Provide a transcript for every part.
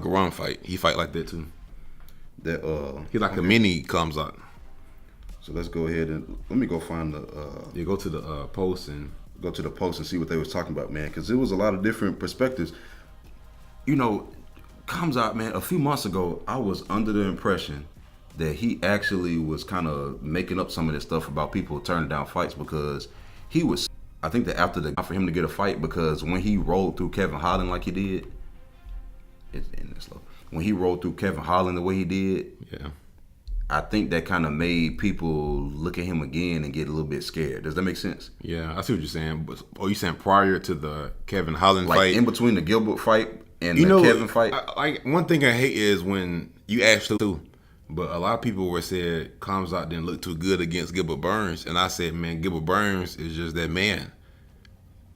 Garang fight. He fight like that too. That He like a mini Khamzat. So let's go ahead and let me go find the. You go to the post and go to the post and see what they was talking about, man, because it was a lot of different perspectives. You know, Khamzat, man, a few months ago, I was under the impression that he actually was kind of making up some of this stuff about people turning down fights because he was. I think that for him to get a fight, because when he rolled through Kevin Holland like he did, it's in this slow. When he rolled through Kevin Holland the way he did, yeah. I think that kind of made people look at him again and get a little bit scared. Does that make sense? Yeah, I see what you're saying. But you saying prior to the Kevin Holland like fight? In between the Gilbert fight and the Kevin fight? Like one thing I hate is when you actually do. But a lot of people were said Khamzat didn't look too good against Gilbert Burns. And I said, man, Gilbert Burns is just that man.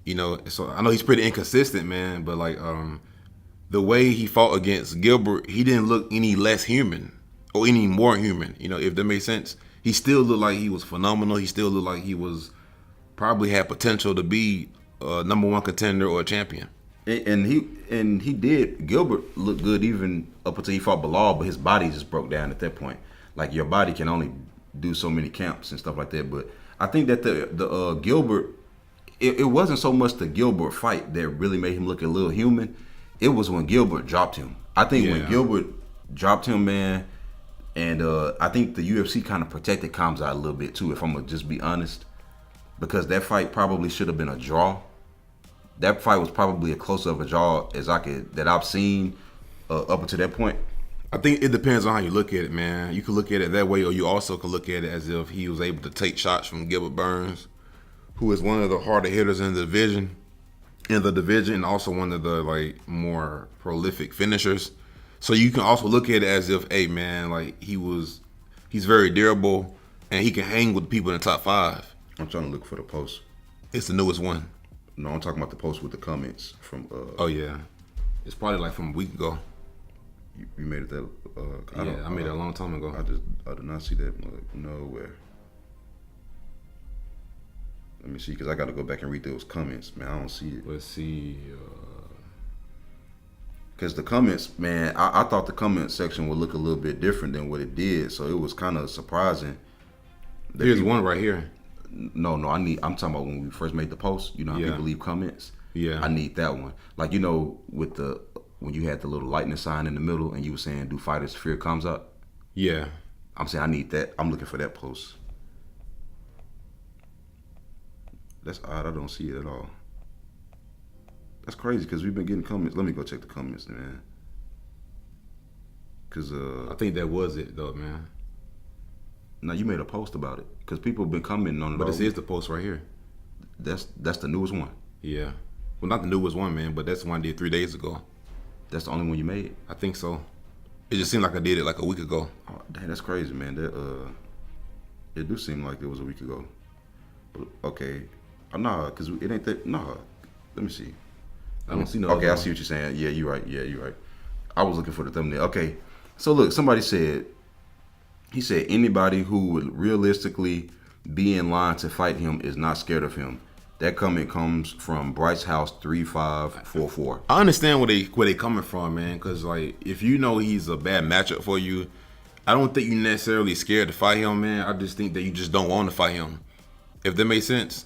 You know, so I know he's pretty inconsistent, man. But like the way he fought against Gilbert, he didn't look any less human. Or any more human, you know, if that makes sense. He still looked like he was phenomenal. He still looked like he was probably had potential to be a #1 contender or a champion. And he did. Gilbert looked good even up until he fought Bilal, but his body just broke down at that point. Like your body can only do so many camps and stuff like that. But I think that the Gilbert, it wasn't so much the Gilbert fight that really made him look a little human. It was when Gilbert dropped him. I think when Gilbert dropped him, man. And I think the UFC kind of protected Khamzat a little bit too, if I'm gonna just be honest, because that fight probably should have been a draw. That fight was probably as close of a draw as I've seen up until that point. I think it depends on how you look at it, man. You could look at it that way, or you also could look at it as if he was able to take shots from Gilbert Burns, who is one of the harder hitters in the division, and also one of the like more prolific finishers. So you can also look at it as if, hey man, like he's very durable and he can hang with people in the top 5. I'm trying to look for the post. It's the newest one. No, I'm talking about the post with the comments from. Oh yeah, it's probably like from a week ago. You made it that. I made it a long time ago. I did not see that nowhere. Let me see, because I got to go back and read those comments, man. I don't see it. Let's see. Because the comments, man, I thought the comment section would look a little bit different than what it did, so it was kind of surprising. Here's one right here. No, I'm talking about when we first made the post. You know how people leave comments. Yeah, I need that one. Like with when you had the little lightning sign in the middle and you were saying, "Do fighters fear Khamzat?" Yeah, I'm saying I need that. I'm looking for that post. That's odd. I don't see it at all. That's crazy because we've been getting comments. Let me go check the comments, man. Cause I think that was it though, man. No, you made a post about it because people have been commenting on it. But this is the post right here. That's the newest one. Yeah, well, not the newest one, man, but that's the one I did 3 days ago. That's the only one you made? I think so. It just seemed like I did it like a week ago. Oh, dang, that's crazy, man. That it do seem like it was a week ago. But okay, nah, cause it ain't that. Nah, let me see. I don't see no. Okay, I see what you're saying. Yeah, you're right. I was looking for the thumbnail. Okay, so look, somebody said, he said anybody who would realistically be in line to fight him is not scared of him. That comment comes from Bryce House 3544. I understand where they coming from, man. Because like, if you know he's a bad matchup for you, I don't think you're necessarily scared to fight him, man. I just think that you just don't want to fight him. If that makes sense.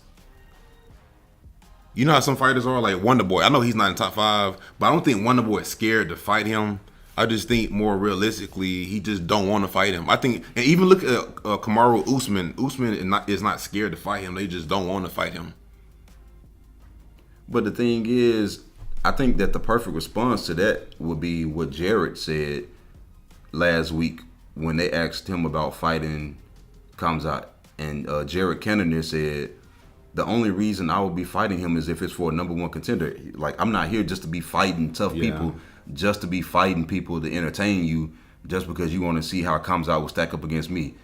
You know how some fighters are, like Wonder Boy. I know he's not in top 5, but I don't think Wonder Boy is scared to fight him. I just think more realistically, he just don't want to fight him. I think, and even look at Kamaru Usman. Usman is not scared to fight him. They just don't want to fight him. But the thing is, I think that the perfect response to that would be what Jared said last week when they asked him about fighting Khamzat. And Jared Kennedy said, the only reason I would be fighting him is if it's for a #1 contender. Like, I'm not here just to be fighting tough people, just to be fighting people to entertain you, just because you want to see how Khamzat will stack up against me.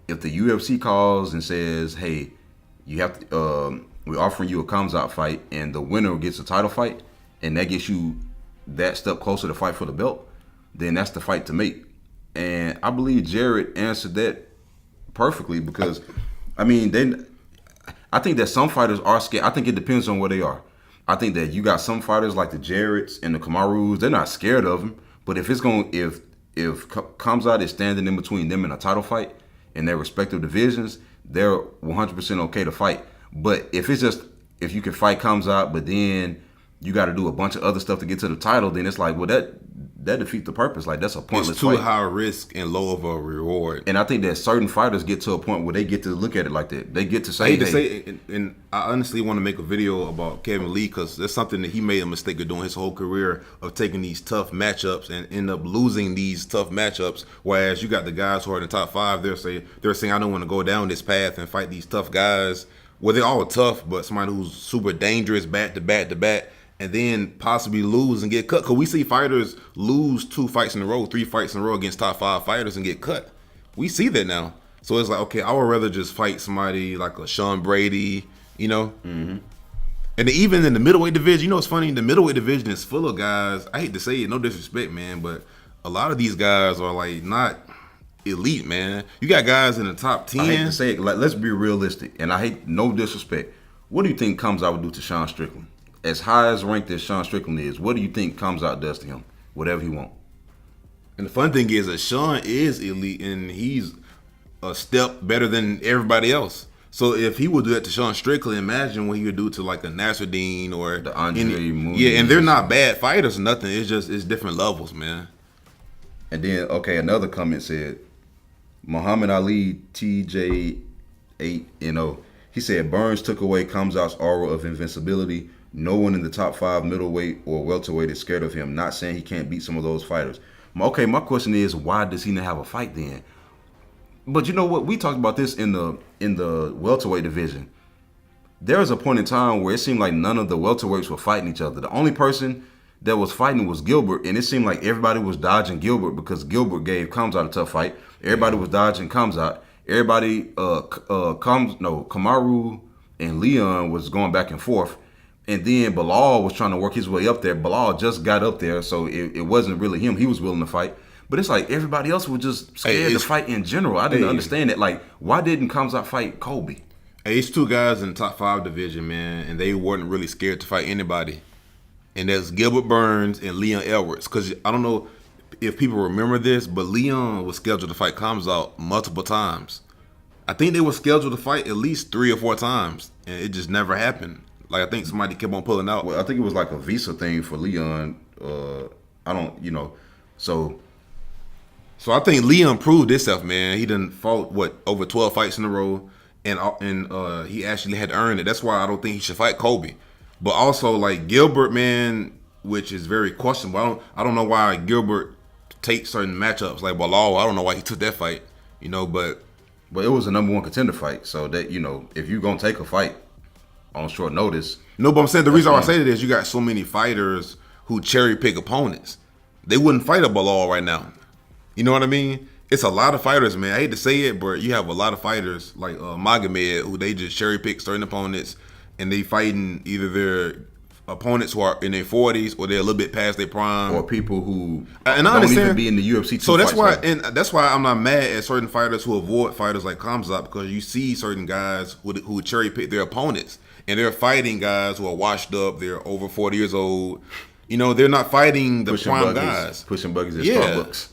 If the UFC calls and says, hey, you have to, we're offering you a Khamzat fight and the winner gets a title fight, and that gets you that step closer to fight for the belt, then that's the fight to make. And I believe Jared answered that perfectly because, I mean, I think that some fighters are scared. I think it depends on where they are. I think that you got some fighters like the Jareds and the Kamarus, they're not scared of him, But if Khamzat is standing in between them and a title fight in their respective divisions, they're 100% okay to fight. But if you can fight Khamzat, but then you got to do a bunch of other stuff to get to the title, then it's like, well, that defeats the purpose. Like, that's a pointless It's too fight. high risk and low of a reward. And I think that certain fighters get to a point where they get to look at it like that. They get to say, I hate to say, and I honestly want to make a video about Kevin Lee because that's something that he made a mistake of doing his whole career, of taking these tough matchups and end up losing these tough matchups. Whereas you got the guys who are in the top 5, they're saying I don't want to go down this path and fight these tough guys. Well, they're all tough, but somebody who's super dangerous back to back to back, and then possibly lose and get cut. Because we see fighters lose 2 fights in a row, 3 fights in a row against top 5 fighters and get cut. We see that now. So it's like, okay, I would rather just fight somebody like a Sean Brady, you know? Mm-hmm. And even in the middleweight division, you know what's funny? The middleweight division is full of guys, I hate to say it, no disrespect, man, but a lot of these guys are like not elite, man. You got guys in the top 10. I hate to say it, like, let's be realistic, and I hate no disrespect. What do you think Khamzat would do to Sean Strickland? As high as ranked as Sean Strickland is, what do you think Khamzat does to him? Whatever he wants. And the fun thing is that Sean is elite, and he's a step better than everybody else. So if he would do that to Sean Strickland, imagine what he would do to like a Nasruddin or The Andre Mooney. Yeah, and they're not bad fighters or nothing. It's different levels, man. And then, okay, another comment said, Muhammad Ali TJ8NO. He said, Burns took away Khamzat's aura of invincibility. No one in the top 5 middleweight or welterweight is scared of him. Not saying he can't beat some of those fighters. Okay, my question is, why does he not have a fight then? But you know what? We talked about this in the welterweight division. There was a point in time where it seemed like none of the welterweights were fighting each other. The only person that was fighting was Gilbert, and it seemed like everybody was dodging Gilbert because Gilbert gave Khamzat a tough fight. Everybody was dodging Khamzat. Everybody, Kamaru and Leon was going back and forth. And then Bilal was trying to work his way up there. Bilal just got up there, so it wasn't really him. He was willing to fight. But it's like everybody else was just scared to fight in general. I didn't understand it. Like, why didn't Khamzat fight Colby? Hey, it's 2 guys in the top 5 division, man, and they weren't really scared to fight anybody. And that's Gilbert Burns and Leon Edwards. Because I don't know if people remember this, but Leon was scheduled to fight Khamzat multiple times. I think they were scheduled to fight at least 3 or 4 times, and it just never happened. Like, I think somebody kept on pulling out. Well, I think it was like a visa thing for Leon. So I think Leon proved himself, man. He done fought over 12 fights in a row, and he actually had earned it. That's why I don't think he should fight Colby. But also, like, Gilbert, man, which is very questionable. I don't know why Gilbert takes certain matchups like Bilal. I don't know why he took that fight, but it was a number 1 contender fight. So that, if you're gonna take a fight on short notice. No, but I'm saying the reason why I say that is you got so many fighters who cherry pick opponents. They wouldn't fight a Bilal right now. You know what I mean? It's a lot of fighters, man. I hate to say it, but you have a lot of fighters like Magomed who they just cherry pick certain opponents, and they fighting either their opponents who are in their 40s or they're a little bit past their prime, or people who and don't even be in the UFC. So that's why I'm not mad at certain fighters who avoid fighters like Khamzat, because you see certain guys who cherry pick their opponents, and they're fighting guys who are washed up. They're over 40 years old. They're not fighting the prime guys. Pushing buggies at Starbucks.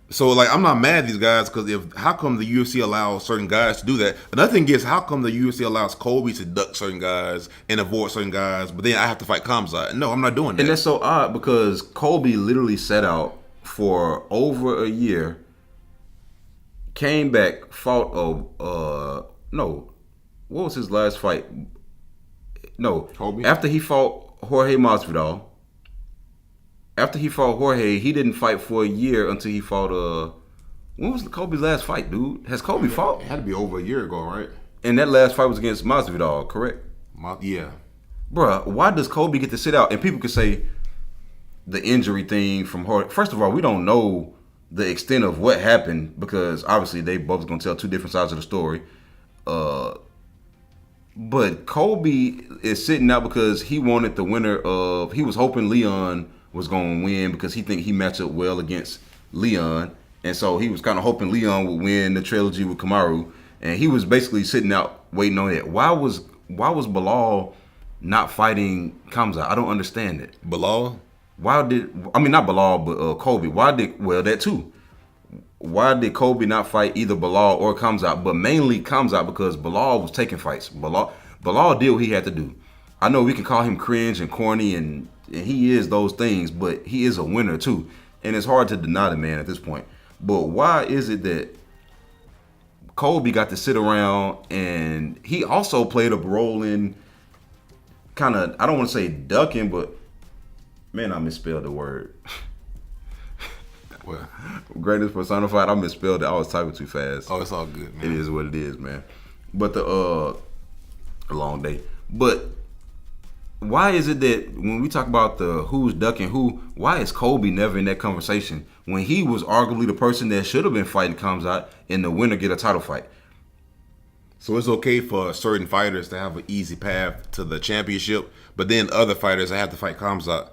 So, like, I'm not mad at these guys because how come the UFC allows certain guys to do that? Another thing is, how come the UFC allows Colby to duck certain guys and avoid certain guys, but then I have to fight Khamzat? No, I'm not doing that. And that's so odd because Colby literally sat out for over a year, came back, fought what was his last fight? No, Colby? After he fought Jorge Masvidal. After he fought Jorge, he didn't fight for a year until he fought. When was Colby's last fight, dude? Has Colby fought? It had to be over a year ago, right? And that last fight was against Masvidal, correct? Yeah. Bruh, why does Colby get to sit out? And people could say the injury thing from Jorge. First of all, we don't know the extent of what happened because obviously they both going to tell 2 different sides of the story. But Colby is sitting out because he wanted the winner of. He was hoping Leon was going to win because he think he matched up well against Leon, and so he was kind of hoping Leon would win the trilogy with Kamaru, and he was basically sitting out waiting on it. Why was Bilal not fighting Khamzat? I don't understand it. Bilal? Why did not Bilal, but Kobe? That too? Why did Kobe not fight either Bilal or Khamzat, but mainly Khamzat because Bilal was taking fights. Bilal did what he had to do. I know we can call him cringe and corny, and he is those things, but he is a winner too, and it's hard to deny the man at this point. But why is it that Kobe got to sit around and he also played a role in kind of, I don't want to say ducking, but man, I misspelled the word. Well, Greatest Personified, I misspelled it. I was typing too fast. oh, it's all good, man. It is what it is, man. But a long day. But why is it that when we talk about the who's ducking who, why is Kobe never in that conversation when he was arguably the person that should have been fighting Khamzat and the winner get a title fight? So it's okay for certain fighters to have an easy path to the championship, but then other fighters have to fight Khamzat.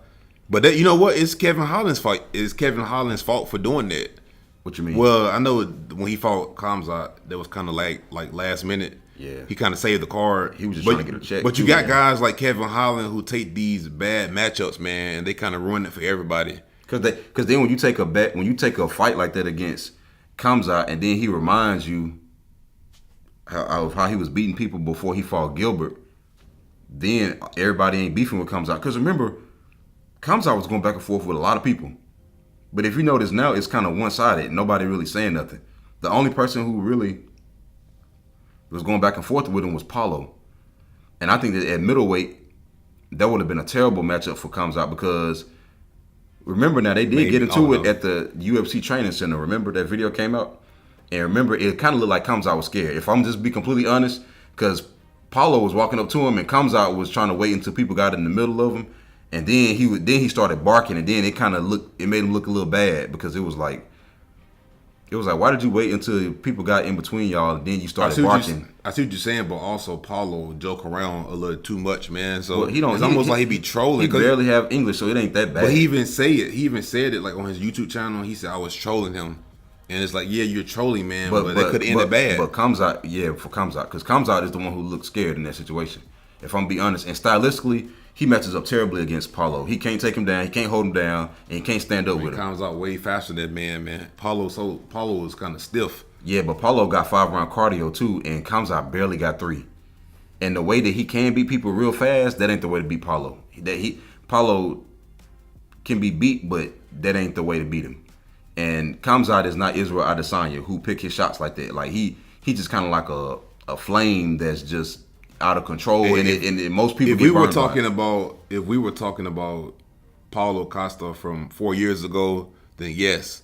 But that, you know what? It's Kevin Holland's fight. It's Kevin Holland's fault for doing that. What you mean? Well, I know when he fought Khamzat, that was kind of like last minute. Yeah. He kind of saved the card. He was just trying to get a check. But you got guys like Kevin Holland who take these bad matchups, man, and they kind of ruin it for everybody. Because then when you take a fight like that against Khamzat, and then he reminds you of how he was beating people before he fought Gilbert, then everybody ain't beefing with Khamzat. Because remember, Khamzat was going back and forth with a lot of people. But if you notice now, it's kind of one-sided. Nobody really saying nothing. The only person who really was going back and forth with him was Paulo. And I think that at middleweight, that would have been a terrible matchup for Khamzat because remember now, they did get into it at the UFC training center. Remember that video came out? And remember, it kind of looked like Khamzat was scared. If I'm just be completely honest, because Paulo was walking up to him and Khamzat was trying to wait until people got in the middle of him. And then he started barking, and then it made him look a little bad because it was like, why did you wait until people got in between y'all and then you started barking? I see what you're saying, but also Paulo joke around a little too much, man. So well, it's almost like he be trolling. He barely have English, so it ain't that bad. But he even said it like on his YouTube channel. He said I was trolling him, and it's like, yeah, you're trolling, man, but that could end it bad. But Khamzat, because Khamzat is the one who looks scared in that situation. If I'm be honest, and stylistically, he matches up terribly against Paulo. He can't take him down. He can't hold him down, and he can't stand up with him. He comes out way faster than that man. Paulo is kind of stiff. Yeah, but Paulo got 5-round cardio too, and Khamzat barely got 3. And the way that he can beat people real fast, that ain't the way to beat Paulo. Paulo can be beat, but that ain't the way to beat him. And Khamzat is not Israel Adesanya, who pick his shots like that. Like he just kind of like a flame that's just out of control, and most people. If we were talking about Paulo Costa from 4 years ago, then yes,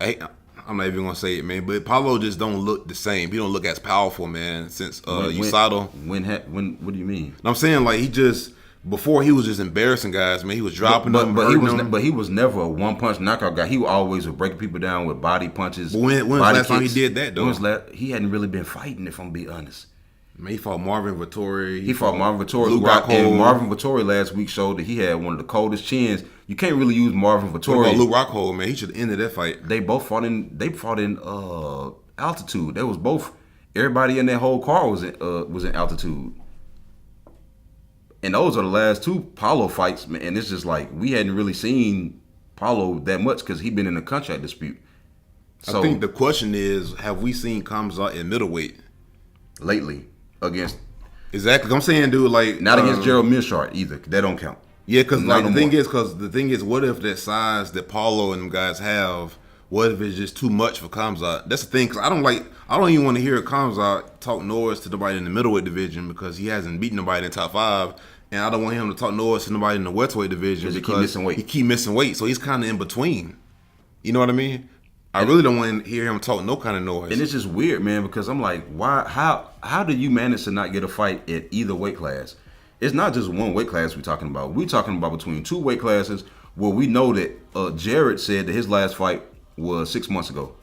I'm not even gonna say it, man. But Paulo just don't look the same. He don't look as powerful, man. Since USADA. When? What do you mean? I'm saying like before he was just embarrassing guys, man. He was dropping them, but he was never a one punch knockout guy. He always would break people down with body punches. But when was the last time he did that though? He hadn't really been fighting, if I'm being honest. Man, he fought Marvin Vettori. He fought Marvin Vettori. And Marvin Vettori last week showed that he had one of the coldest chins. You can't really use Marvin Vettori. What about Luke Rockhold, man? He should have ended that fight. They both fought in altitude. There was both. Everybody in that whole car was in altitude. And those are the last 2 Paulo fights, man. And it's just like we hadn't really seen Paulo that much because he'd been in a contract dispute. So I think the question is, have we seen Khamzat in middleweight lately? Against exactly, I'm saying, dude, like not against Gerald Minshart either. That don't count. Yeah, because the thing is, what if that size that Paulo and them guys have? What if it's just too much for Khamzat? That's the thing. Cause I don't even want to hear Khamzat talk noise to nobody in the middleweight division because he hasn't beaten nobody in the top 5, and I don't want him to talk noise to nobody in the welterweight division because he keep missing weight. So he's kind of in between. You know what I mean? I really don't want to hear him talk no kind of noise. And it's just weird, man, because I'm like, why? How do you manage to not get a fight at either weight class? It's not just one weight class we're talking about. We're talking about between 2 weight classes where we know that Jared said that his last fight was 6 months ago.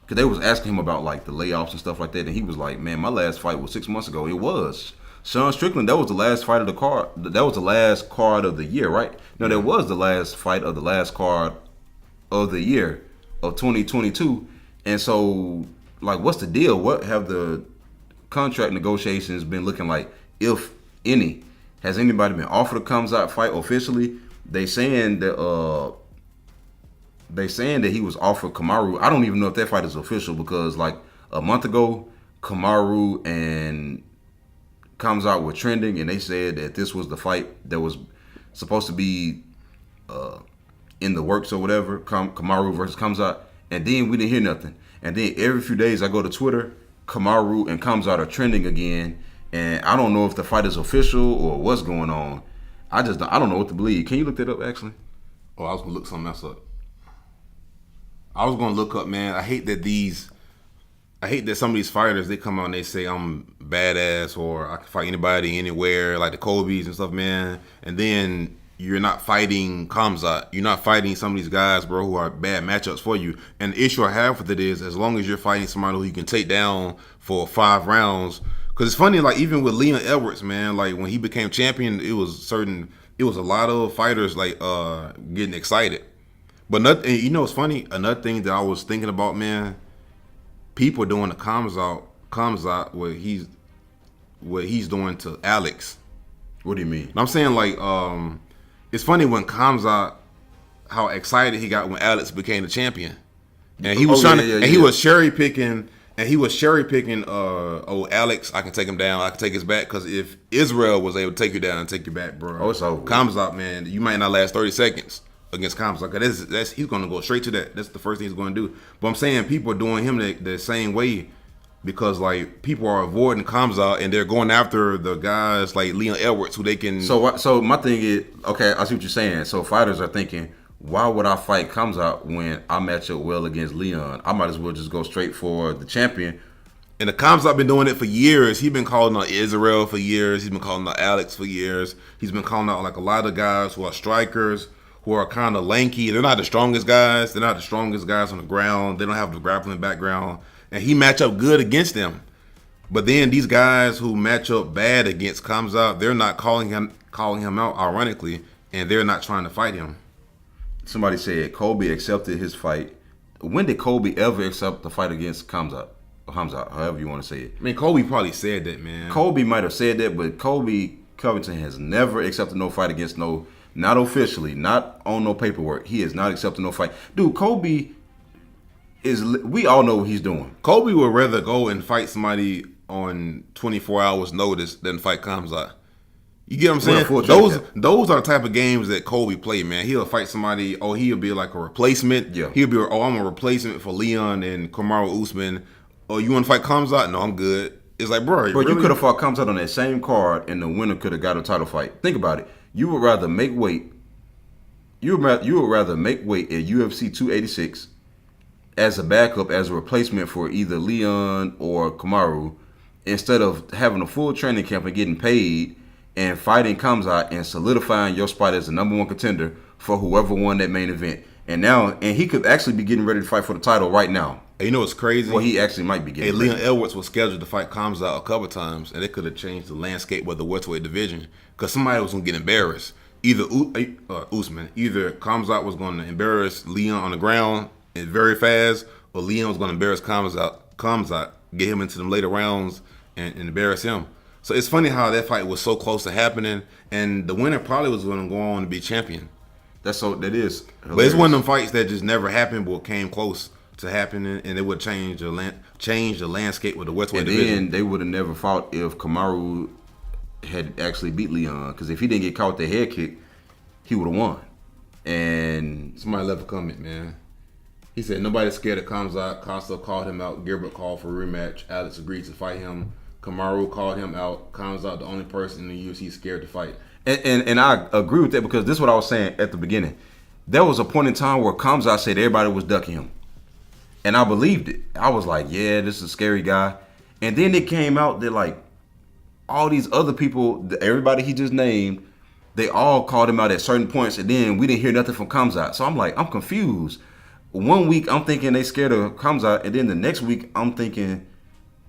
Because they was asking him about like the layoffs and stuff like that, and he was like, man, my last fight was 6 months ago. It was. Sean Strickland, that was the last fight of the card. That was the last card of the year, right? No, that was the last fight of the last card of the year of 2022. And so, like, what's the deal? What have the contract negotiations been looking like, if any? Has anybody been offered a Khamzat fight officially? they saying that he was offered Kamaru. I don't even know if that fight is official because like a month ago, Kamaru and Khamzat were trending, and they said that this was the fight that was supposed to be in the works or whatever. Kamaru versus Khamzat, and then we didn't hear nothing. And then every few days I go to Twitter, Kamaru and Khamzat are trending again, and I don't know if the fight is official or what's going on. I don't know what to believe. Can you look that up actually? Oh, I was gonna look something else up. I was gonna look up, man. I hate that some of these fighters, they come out and they say I'm badass or I can fight anybody anywhere, like the Kobe's and stuff, man. And then you're not fighting Khamzat. You're not fighting some of these guys, bro, who are bad matchups for you. And the issue I have with it is, as long as you're fighting somebody who you can take down for 5 rounds, because it's funny, like even with Leon Edwards, man, like when he became champion, it was a lot of fighters like getting excited. But you know, it's funny. Another thing that I was thinking about, man, people doing the Khamzat what he's doing to Alex. What do you mean? I'm saying like it's funny when Khamzat, how excited he got when Alex became the champion, and he was he was cherry picking. And he was cherry picking, Alex, I can take him down, I can take his back. Because if Israel was able to take you down and take you back, bro, it's over. Khamzat, man, you might not last 30 seconds against Khamzat. Because he's going to go straight to that. That's the first thing he's going to do. But I'm saying people are doing him the same way because, like, people are avoiding Khamzat and they're going after the guys like Leon Edwards who they can. So my thing is, okay, I see what you're saying. So fighters are thinking, why would I fight Khamzat when I match up well against Leon? I might as well just go straight for the champion. And the Khamzat been doing it for years. He's been calling out Israel for years. He's been calling out Alex for years. He's been calling out like a lot of guys who are strikers, who are kind of lanky. They're not the strongest guys. They're not the strongest guys on the ground. They don't have the grappling background. And he match up good against them. But then these guys who match up bad against Khamzat, they're not calling him out, ironically, and they're not trying to fight him. Somebody said Kobe accepted his fight. When did Kobe ever accept the fight against Khamzat? Or Khamzat, however you want to say it. I mean, Kobe probably said that, man. Kobe might have said that, but Kobe Covington has never accepted no fight against not officially, not on no paperwork. He has not accepted no fight. Dude, Kobe we all know what he's doing. Kobe would rather go and fight somebody on 24 hours notice than fight Khamzat. You get what I'm saying? Those are the type of games that Kobe play, man. He'll fight somebody, he'll be like a replacement. Yeah. He'll be, I'm a replacement for Leon and Kamaru Usman. Oh, you want to fight Khamzat? No, I'm good. It's like, bro, really? You could have fought Khamzat on that same card, and the winner could have got a title fight. Think about it. You would rather make weight. You would rather make weight at UFC 286 as a backup, as a replacement for either Leon or Kamaru, instead of having a full training camp and getting paid and fighting Khamzat and solidifying your spot as the number 1 contender for whoever won that main event. And he could actually be getting ready to fight for the title right now. And you know what's crazy? Well, he actually might be getting Leon Edwards was scheduled to fight Khamzat a couple times, and it could have changed the landscape of the welterweight division because somebody was going to get embarrassed. Either Khamzat was going to embarrass Leon on the ground and very fast, or Leon was going to embarrass Khamzat, get him into them later rounds and embarrass him. So it's funny how that fight was so close to happening, and the winner probably was going to go on to be champion. That is hilarious. But it's one of them fights that just never happened, but came close to happening, and it would change the landscape with the welterweight division. And then they would have never fought if Kamaru had actually beat Leon, because if he didn't get caught with the head kick, he would have won. And somebody left a comment, man. He said nobody's scared of Khamzat. Costa called him out. Gilbert called for a rematch. Alex agreed to fight him. Kamaru called him out. Khamzat, the only person in the UFC scared to fight. And I agree with that, because this is what I was saying at the beginning. There was a point in time where Khamzat said everybody was ducking him. And I believed it. I was like, yeah, this is a scary guy. And then it came out that, like, all these other people, everybody he just named, they all called him out at certain points, and then we didn't hear nothing from Khamzat. So I'm like, I'm confused. One week I'm thinking they scared of Khamzat, and then the next week I'm thinking,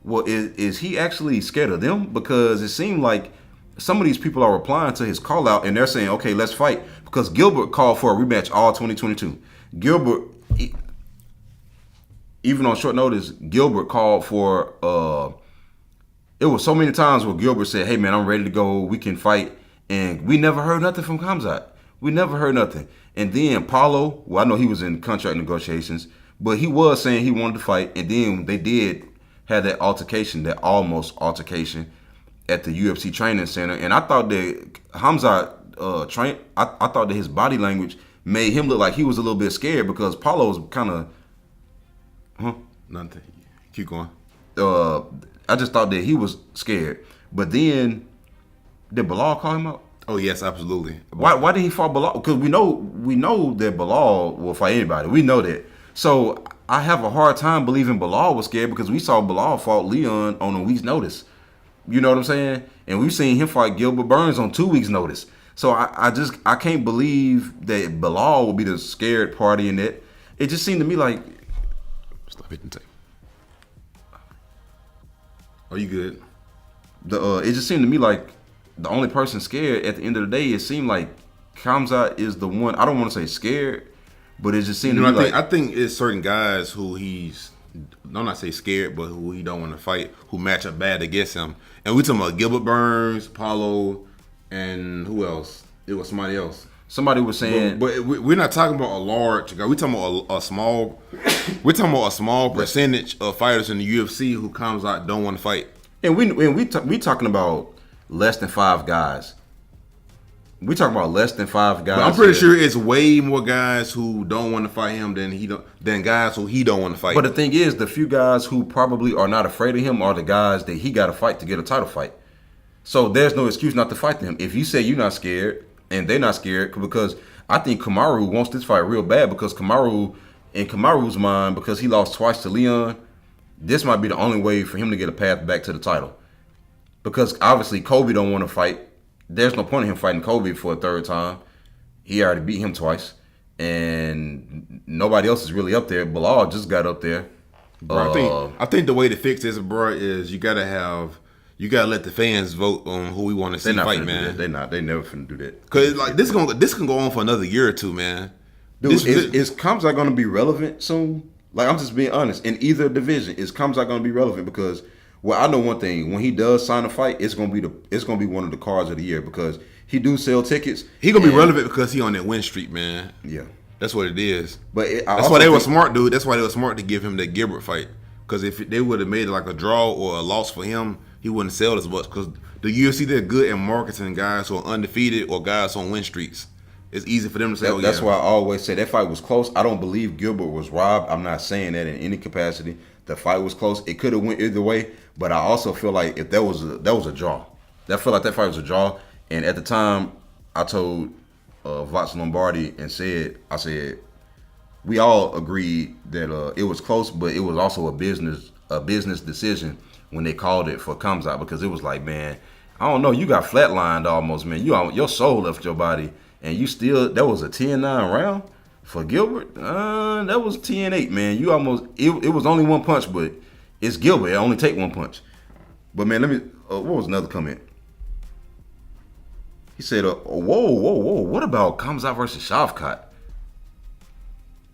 well, is he actually scared of them? Because it seemed like some of these people are replying to his call out, and they're saying, okay, let's fight. Because Gilbert called for a rematch all 2022. Gilbert, even on short notice, Gilbert called for, it was so many times where Gilbert said, hey, man, I'm ready to go. We can fight. And we never heard nothing from Khamzat. We never heard nothing. And then Paulo, well, I know he was in contract negotiations, but he was saying he wanted to fight. And then they did have that altercation, that almost altercation at the UFC training center. And I thought that Khamzat I thought that his body language made him look like he was a little bit scared because Paulo was kind of, Nothing. Keep going. I just thought that he was scared. But then, did Bilal call him out? Oh yes, absolutely. Why did he fight Bilal? Because we know that Bilal will fight anybody. We know that. So I have a hard time believing Bilal was scared because we saw Bilal fought Leon on a week's notice. You know what I'm saying? And we've seen him fight Gilbert Burns on 2 weeks' notice. So I can't believe that Bilal will be the scared party in that. It just seemed to me like. Stop hitting tape. Are you good? It just seemed to me like the only person scared at the end of the day. It seemed like Khamzat is the one. I don't want to say scared, but it just seemed to me I think it's certain guys who I'm not say scared, but who he don't want to fight, who match up bad against him. And we talking about Gilbert Burns, Paulo, and who else? It was somebody else. Somebody was saying, but we're not talking about a large guy. We're talking about a small. We're talking about a small percentage of fighters in the UFC who comes out don't want to fight. And we talking about less than 5 guys. We talking about less than 5 guys. But I'm pretty sure it's way more guys who don't want to fight him than guys who he don't want to fight. But the thing is, the few guys who probably are not afraid of him are the guys that he got to fight to get a title fight. So there's no excuse not to fight them. If you say you're not scared and they're not scared, because I think Kamaru wants this fight real bad because Kamaru, in Kamaru's mind, because he lost twice to Leon, this might be the only way for him to get a path back to the title. Because obviously Kobe don't want to fight. There's no point in him fighting Kobe for a 3rd time. He already beat him twice. And nobody else is really up there. Bilal just got up there. Bro, I think the way to fix this, bro, is you gotta let the fans vote on who we want to see fight, man. They never finna do that. Cause like this can go on for another year or two, man. Dude, is Khamzat gonna be relevant soon? Like, I'm just being honest. In either division, is Khamzat gonna be relevant? Because, well, I know one thing. When he does sign a fight, it's gonna be one of the cards of the year because he do sell tickets. He gonna be relevant because he on that win streak, man. Yeah, that's what it is. But that's why they were smart, dude. That's why they were smart to give him that Gilbert fight. Because if they would have made it like a draw or a loss for him, he wouldn't sell as much. Because the UFC, they're good at marketing guys who are undefeated or guys on win streaks. It's easy for them to say, that's why I always say that fight was close. I don't believe Gilbert was robbed. I'm not saying that in any capacity. The fight was close. It could have went either way, but I also feel like if that was a draw. I feel like that fight was a draw. And at the time, I told Vox Lombardi and I said, we all agreed that it was close, but it was also a business decision when they called it for Khamzat because it was like, man, I don't know, you got flatlined almost, man. Your soul left your body. And that was a 10-9 round for Gilbert. That was 10-8, man. You almost, it was only one punch, but it's Gilbert. It only take one punch. But man, what was another comment? He said, whoa, what about Khamzat versus Shavkat?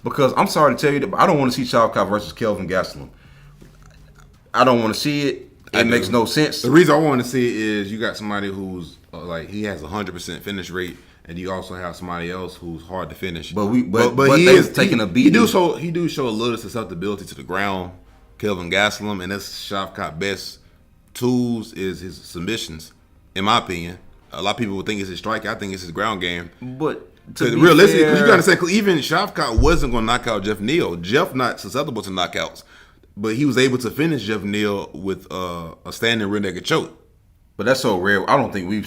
Because I'm sorry to tell you that, but I don't want to see Shavkat versus Kelvin Gastelum. I don't want to see it. It makes no sense. The reason I want to see it is you got somebody who's he has 100% finish rate. And you also have somebody else who's hard to finish. But he is taking a beating. He do show a little susceptibility to the ground, Kelvin Gastelum, and that's Shavkat's best tools is his submissions, in my opinion. A lot of people would think it's his striking. I think it's his ground game. But realistically, because you got to say, even Shavkat wasn't going to knock out Jeff Neal. Jeff not susceptible to knockouts, but he was able to finish Jeff Neal with a standing rear naked choke. But that's so rare. I don't think we've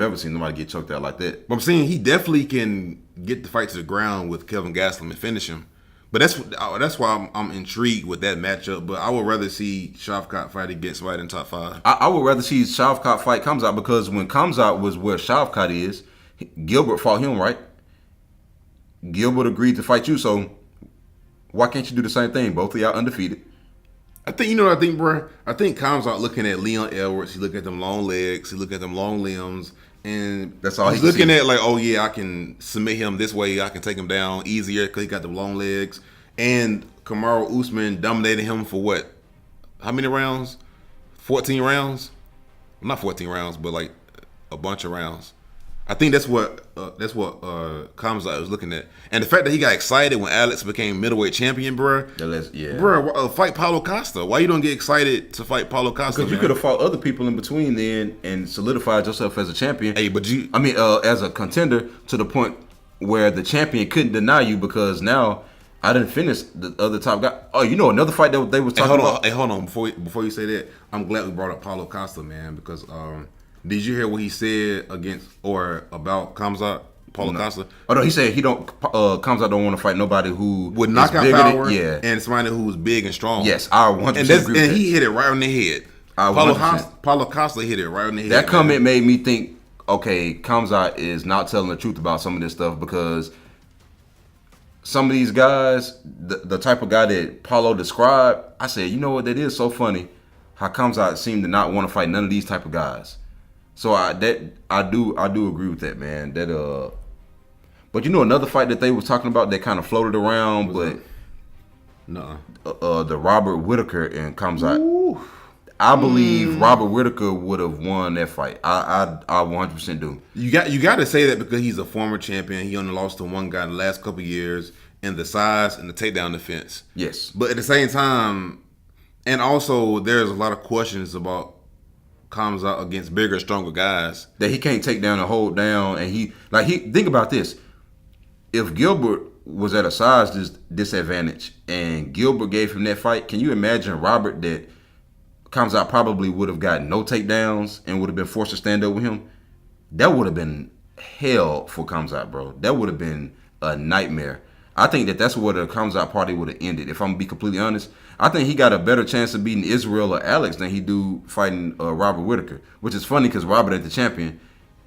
ever seen somebody get choked out like that. But I'm saying he definitely can get the fight to the ground with Kelvin Gastelum and finish him. But that's why I'm intrigued with that matchup. But I would rather see Shavkat fight against somebody in top 5. I would rather see Shavkat fight Khamzat because when Khamzat was where Shavkat is, Gilbert fought him, right? Gilbert agreed to fight you, so why can't you do the same thing? Both of y'all undefeated. I think, what I think, bro? I think Khamzat looking at Leon Edwards. He look at them long legs. He look at them long limbs. And that's all he's looking at, like, oh, yeah, I can submit him this way. I can take him down easier because he got the long legs. And Kamaru Usman dominated him for what? How many rounds? 14 rounds? Not 14 rounds, but, like, a bunch of rounds. I think that's what Khamzat was looking at, and the fact that he got excited when Alex became middleweight champion, bro. Bro, fight Paulo Costa. Why you don't get excited to fight Paulo Costa? Because you could have fought other people in between then and solidified yourself as a champion. Hey, but as a contender to the point where the champion couldn't deny you because now I didn't finish the other top guy. Oh, you know another fight that they was talking about. Hey, hold on. Before you say that, I'm glad we brought up Paulo Costa, man, because did you hear what he said about Khamzat, Paulo Costa? Oh no, he said Khamzat don't want to fight nobody who with knockout power, and somebody who's big and strong. Yes, I 100% agree with that. And he hit it right on the head. Paulo Costa hit it right on the head. That comment made me think, okay, Khamzat is not telling the truth about some of this stuff because some of these guys, the type of guy that Paulo described, I said, you know what, that is so funny how Khamzat seemed to not want to fight none of these type of guys. So I do agree with that, man. But you know another fight that they was talking about that kind of floated around, the Robert Whitaker and Khamzat. Ooh. I believe Robert Whitaker would have won that fight. I 100% do. You got to say that because he's a former champion. He only lost to one guy in the last couple of years in the size and the takedown defense. Yes. But at the same time, and also there's a lot of questions about Khamzat against bigger, stronger guys that he can't take down and hold down. And he think about this: if Gilbert was at a size disadvantage and Gilbert gave him that fight, can you imagine Robert that Khamzat probably would have gotten no takedowns and would have been forced to stand up with him? That would have been hell for Khamzat, bro. That would have been a nightmare. I think that's where the Khamzat party would have ended. If I'm gonna be completely honest, I think he got a better chance of beating Israel or Alex than he do fighting Robert Whitaker. Which is funny because Robert ain't the champion,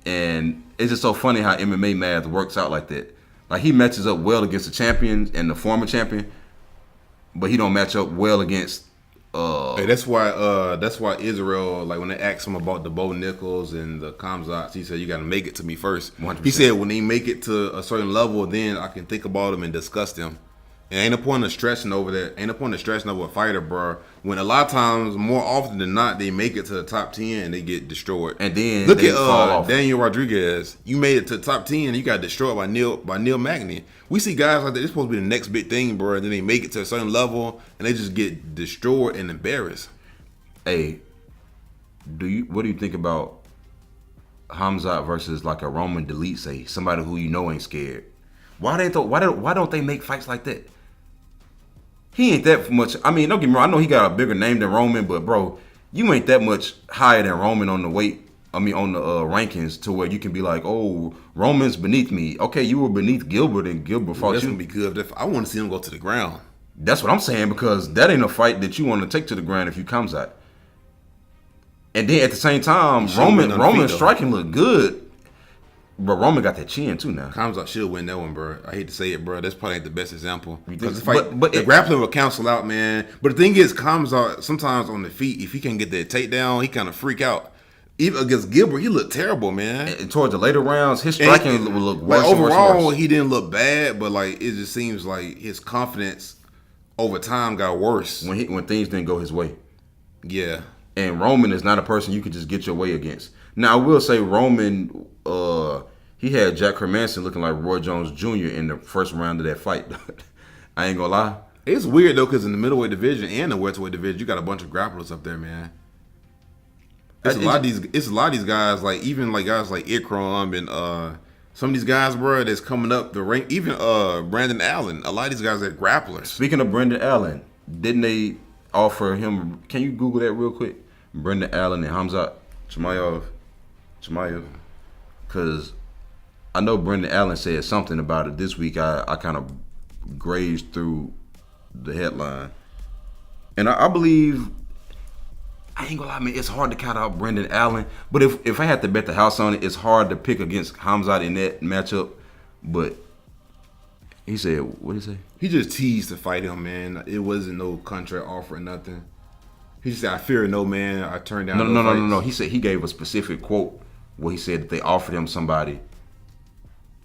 and it's just so funny how MMA math works out like that. Like he matches up well against the champion and the former champion, but he don't match up well against. Hey, that's why Israel, like when they asked him about the Bo Nichols and the Khamzats, he said you got to make it to me first. 100%. He said when they make it to a certain level, then I can think about them and discuss them. And ain't no point of stressing over that. Ain't no point of stressing over a fighter, bro. When a lot of times, more often than not, they make it to the top 10 and they get destroyed. And then look at Daniel Rodriguez. You made it to the top 10 and you got destroyed by Neil Magny. We see guys like that. It's supposed to be the next big thing, bro. And then they make it to a certain level and they just get destroyed and embarrassed. Hey, what do you think about Khamzat versus like a Roman Delete, say somebody who you know ain't scared? Why don't they make fights like that? He ain't that much. I mean, don't get me wrong. I know he got a bigger name than Roman, but bro, you ain't that much higher than Roman on the rankings to where you can be like, oh, Roman's beneath me. Okay, you were beneath Gilbert and Gilbert fought you. That's gonna be good. I want to see him go to the ground. That's what I'm saying, because that ain't a fight that you want to take to the ground if you Khamzat. And then at the same time, Roman striking look good. But Roman got that chin too now. Khamzat should win that one, bro. I hate to say it, bro. That's probably the best example. Because the grappling will cancel out, man. But the thing is, Khamzat sometimes on the feet, if he can't get that takedown, he kind of freak out. Even against Gilbert, he looked terrible, man. And towards the later rounds, his striking will look worse. Overall, he didn't look bad, but like it just seems like his confidence over time got worse when things didn't go his way. Yeah. And Roman is not a person you can just get your way against. Now, I will say Roman, he had Jack Hermanson looking like Roy Jones Jr. in the first round of that fight. I ain't gonna lie. It's weird though, because in the middleweight division and the welterweight division, you got a bunch of grapplers up there, man. It's a lot of these guys, like even like guys like Ikram and some of these guys, bro, that's coming up the rank. Even Brandon Allen, a lot of these guys are grapplers. Speaking of Brandon Allen, didn't they offer him? Can you Google that real quick? Brandon Allen and Khamzat Chimaev, because I know Brandon Allen said something about it this week. I kind of grazed through the headline, and I believe. I ain't gonna lie, man. It's hard to count out Brendan Allen, but if I had to bet the house on it, it's hard to pick against Khamzat in that matchup. But he said, what did he say? He just teased to fight him, man. It wasn't no contract offer or nothing. He just said, "I fear no man. I turned down." No. He said he gave a specific quote where he said that they offered him somebody.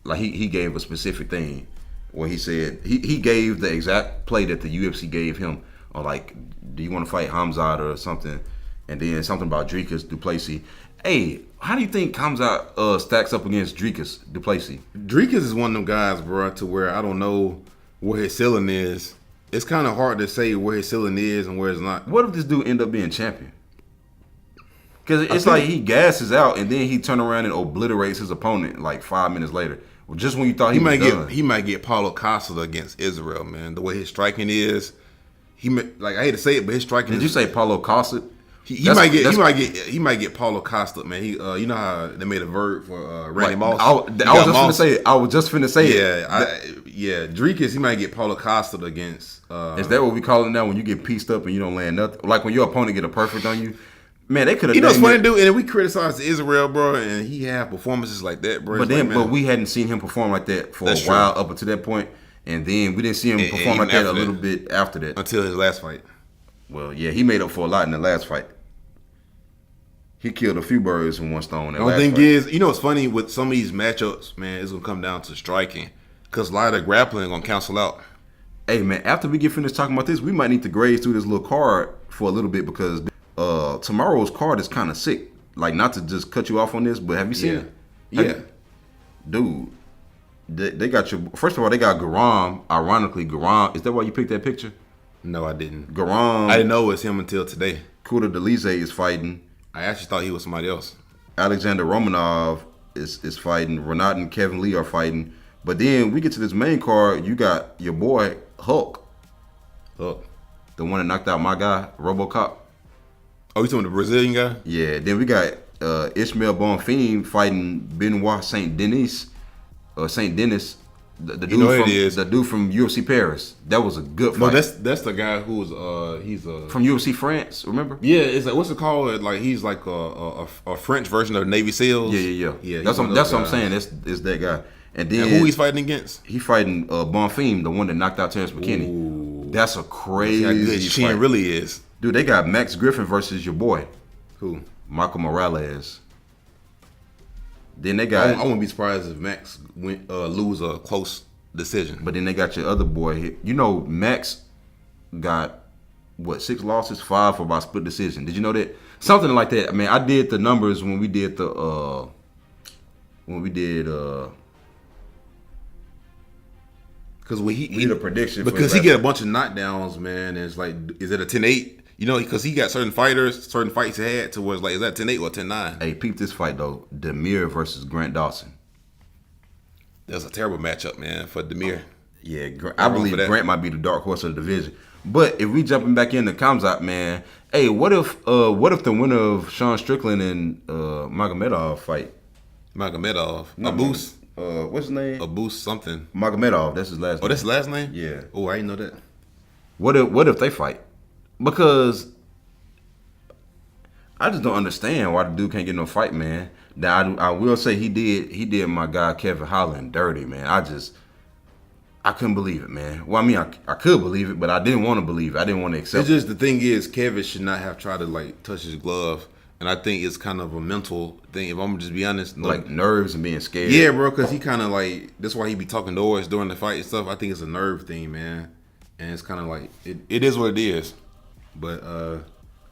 Like he gave a specific thing where he said he gave the exact play that the UFC gave him. Or like, do you want to fight Khamzat or something? And then something about Dricus Duplessis. Hey, how do you think Khamzat stacks up against Dricus Duplessis? Dricus is one of them guys, bro, to where I don't know where his ceiling is. It's kind of hard to say where his ceiling is and where it's not. What if this dude end up being champion? Because it's like he gasses out and then he turn around and obliterates his opponent like 5 minutes later. Well, just when you thought he was done. He might get Paulo Costa against Israel, man. The way his striking is, I hate to say it, but his striking. Did you say Paulo Costa? He might get Paulo Costa, man. You know how they made a verb for Randy Moss. I was just finna say it. Yeah. Dricus, he might get Paulo Costa against. Is that what we call it now? When you get pieced up and you don't land nothing, like when your opponent get a perfect on you. Man, they could have. You know what's funny, dude? And we criticized Israel, bro, and he had performances like that, bro. But we hadn't seen him perform like that for a while up until that point, and then we didn't see him perform like that a little bit after that until his last fight. Well, yeah, he made up for a lot in the last fight. He killed a few birds with one stone. The only thing is, you know what's funny with some of these matchups, man, it's gonna come down to striking, because a lot of the grappling gonna cancel out. Hey, man, after we get finished talking about this, we might need to graze through this little card for a little bit because tomorrow's card is kind of sick. Like, not to just cut you off on this, but have you seen it? Yeah. Dude, they got your. First of all, they got Garam. Ironically, Garam. Is that why you picked that picture? No, I didn't. Garam. I didn't know it was him until today. Kuda Delize is fighting. I actually thought he was somebody else. Alexander Romanov is fighting. Renat and Kevin Lee are fighting. But then we get to this main card. You got your boy Hulk. The one that knocked out my guy, RoboCop. Oh, you talking the Brazilian guy? Yeah. Then we got Ishmael Bonfim fighting Benoit Saint Denis. The dude from UFC Paris. That was a good fight. No, that's the guy who was he's from UFC France. Remember? Yeah, it's like, what's it called? Like, he's like a French version of Navy SEALs. Yeah. That's what I'm saying. It's that guy. And then who he's fighting against? He fighting Bonfim, the one that knocked out Terrence McKinney. Ooh. That's a crazy how good Chin fight. Really is. Dude, they got Max Griffin versus your boy. Who? Michael Morales. Then they got. I wouldn't be surprised if Max lose a close decision. But then they got your other boy here. You know, Max got 6 losses, 5 for about split decision. Did you know that? Something like that. I mean, I did the numbers when we did because he did a prediction because he get a bunch of knockdowns, man. And it's like, is it a 10-8? You know, because he got certain fights he had to where it's like, is that 10-8 or 10-9? Hey, peep this fight though. Demir versus Grant Dawson. That's a terrible matchup, man, for Demir. Yeah, I believe Grant might be the dark horse of the division. But if we jumping back into Khamzat, man, hey, what if the winner of Sean Strickland and Magomedov fight? Magomedov, Abus. What's his name? Abus something. Magomedov. That's his last name. Oh, that's his last name? Yeah. Oh, I didn't know that. What if they fight? Because I just don't understand why the dude can't get no fight, man. Now I will say he did my guy Kevin Holland dirty, man. I couldn't believe it, man. Well, I mean, I could believe it, but I didn't want to believe it. I didn't want to accept it. It's just the thing is, Kevin should not have tried to like touch his glove, and I think it's kind of a mental thing. If I'm just be honest, like nerves and being scared. Yeah, bro, because he kind of like that's why he be talking doors during the fight and stuff. I think it's a nerve thing, man, and it's kind of like it is what it is. But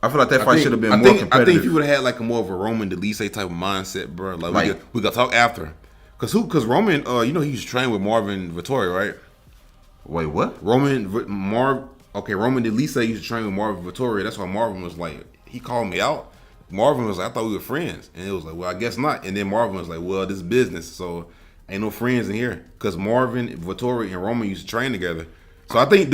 I feel like that fight should have been more competitive. I think if you would have had like a more of a Roman Delise type of mindset, bro. Like we got to talk after, because Roman, you know, he used to train with Marvin Vettori, right? Wait, what? Roman Delise used to train with Marvin Vettori. That's why Marvin was like, he called me out. Marvin was like, I thought we were friends, and it was like, well, I guess not. And then Marvin was like, well, this is business, so ain't no friends in here, because Marvin Vettori and Roman used to train together. So I think,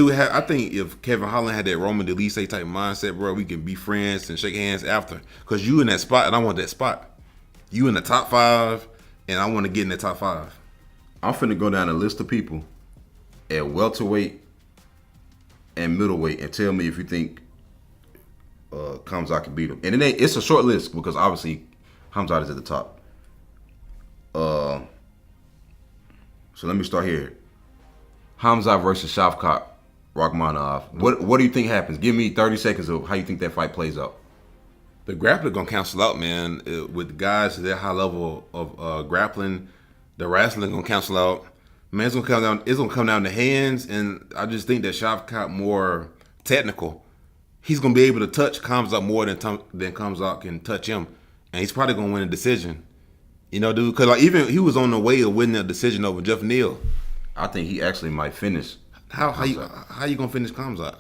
if Kevin Holland had that Roman Delise type mindset, bro, we can be friends and shake hands after. Because you in that spot, and I want that spot. You in the top 5, and I want to get in the top 5. I'm finna go down a list of people at welterweight and middleweight and tell me if you think Khamzat can beat him. And it's a short list because obviously Khamzat is at the top. So let me start here. Khamzat versus Shavkat Rakhmonov. What do you think happens? Give me 30 seconds of how you think that fight plays out. The grappling gonna cancel out, man. With guys at that high level of grappling, the wrestling gonna cancel out. Man, it's gonna come down to hands, and I just think that Shavkat more technical. He's gonna be able to touch Khamzat more than Khamzat can touch him, and he's probably gonna win a decision. You know, dude, because like even he was on the way of winning a decision over Jeff Neal. I think he actually might finish. How you gonna finish Khamzat?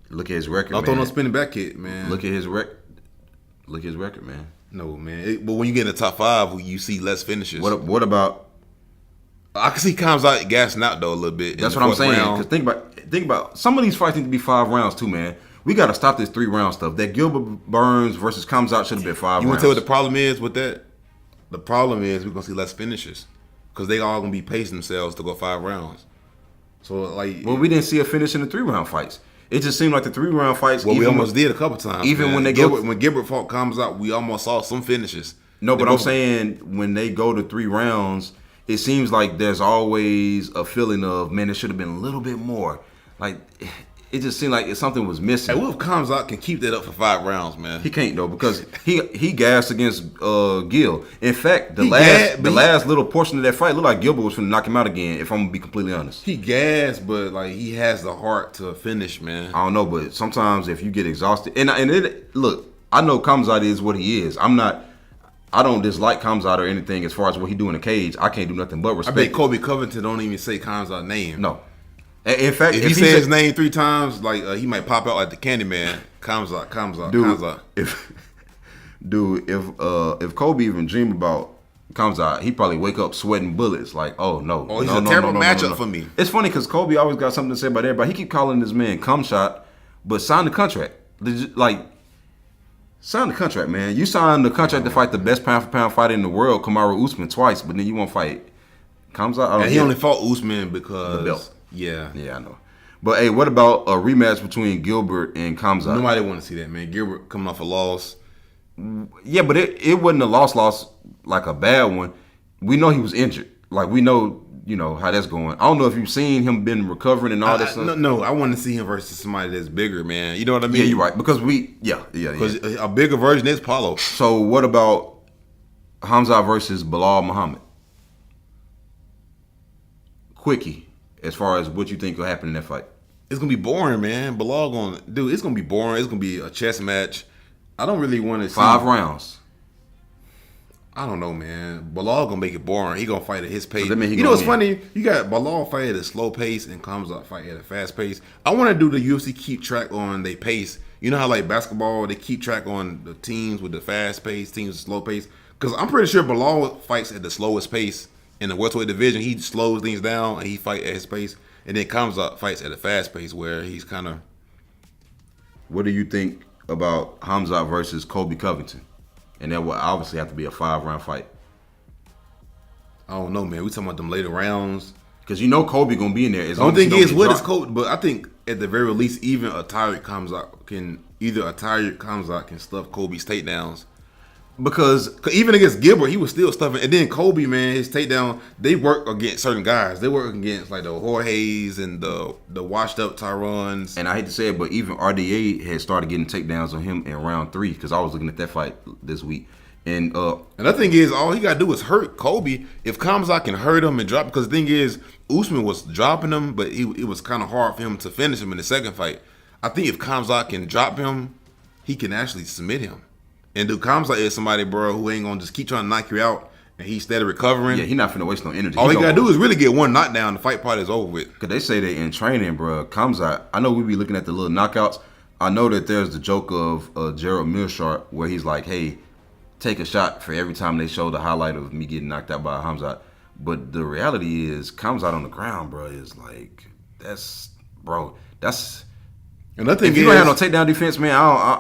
Look at his record, I'll man. throw no spinning back kick, man. Look at his record. Look at his record, man. No, man. But when you get in the top 5, you see less finishes. What about? I can see Khamzat gassing out though a little bit. That's what I'm saying. Because think about some of these fights need to be 5 rounds too, man. We got to stop this 3-round stuff. That Gilbert Burns versus Khamzat should have been 5 rounds. You want to tell what the problem is with that? The problem is we're gonna see less finishes because they all gonna be pacing themselves to go 5 rounds. So like, well, we didn't see a finish in the 3-round fights. It just seemed like the 3-round fights. Well, we almost did a couple times. Even man. when Gilbert fought Khamzat, we almost saw some finishes. No, but I'm saying when they go to 3 rounds, it seems like there's always a feeling of, man, it should have been a little bit more. Like, it just seemed like something was missing. Hey, what if Khamzat can keep that up for 5 rounds, man? He can't though because he gassed against Gil. In fact, the last little portion of that fight looked like Gilbert was going to knock him out again. If I'm gonna be completely honest, he gassed, but like he has the heart to finish, man. I don't know, but sometimes if you get exhausted, look, I know Khamzat is what he is. I don't dislike Khamzat or anything as far as what he do in the cage. I can't do nothing but respect. I bet Kobe Covington don't even say Khamzat's name. No. In fact, if he says his name 3 times, like he might pop out like the Candyman. Khamzat. If Kobe even dream about Khamzat, he probably wake up sweating bullets. Like, oh no, he's a terrible matchup for me. It's funny because Kobe always got something to say about everybody. He keep calling this man Khamzat, but sign the contract. Sign the contract, man. You signed the contract to fight the best pound for pound fighter in the world, Kamaru Usman, twice, but then you won't fight Khamzat. And he only fought Usman because the belt. Yeah, I know. But hey, what about a rematch between Gilbert and Khamzat? Nobody want to see that, man. Gilbert coming off a loss. Yeah, but it wasn't a loss like a bad one. We know he was injured. Like we know, how that's going. I don't know if you've seen him been recovering and all that stuff. No, I want to see him versus somebody that's bigger, man. You know what I mean? Yeah, you're right. Because Because a bigger version is Paulo. So what about Khamzat versus Bilal Muhammad? Quickie, as far as what you think will happen in that fight. It's gonna be boring, man. It's gonna be boring. It's gonna be a chess match. I don't really want to see 5 rounds. I don't know, man. Bilal gonna make it boring. He gonna fight at his pace. So What's funny? You got Bilal fight at a slow pace and Khamzat fight at a fast pace. I want to do the UFC keep track on their pace. You know how like basketball, they keep track on the teams with the fast pace, teams with slow pace. Because I'm pretty sure Bilal fights at the slowest pace in the welterweight division. He slows things down and he fight at his pace. And then Khamzat fights at a fast pace where he's kind of. What do you think about Khamzat versus Kobe Covington? And that will obviously have to be a 5-round fight. I don't know, man. We talking about them later rounds. Because Kobe gonna be in there. The only thing is, what is Kobe? But I think at the very least, even a tired Khamzat can stuff Kobe's takedowns. Because even against Gilbert, he was still stuffing. And then Kobe, man, his takedown, they work against certain guys. They work against like the Jorge's and the washed up Tyrons. And I hate to say it, but even RDA had started getting takedowns on him in round 3 because I was looking at that fight this week. And the thing is, all he got to do is hurt Kobe. If Khamzat can hurt him and drop, because the thing is, Usman was dropping him, but it was kind of hard for him to finish him in the second fight. I think if Khamzat can drop him, he can actually submit him. And dude, Khamzat is somebody, bro, who ain't gonna just keep trying to knock you out, and he's steady recovering. Yeah, he's not finna waste no energy. All he gotta do is really get one knockdown. The fight part is over with. Cause they say that in training, bro, Khamzat. I know we be looking at the little knockouts. I know that there's the joke of Gerald Milshart where he's like, "Hey, take a shot for every time they show the highlight of me getting knocked out by Khamzat." But the reality is, Khamzat on the ground, bro, is like that's. Another thing if you don't have no takedown defense, man,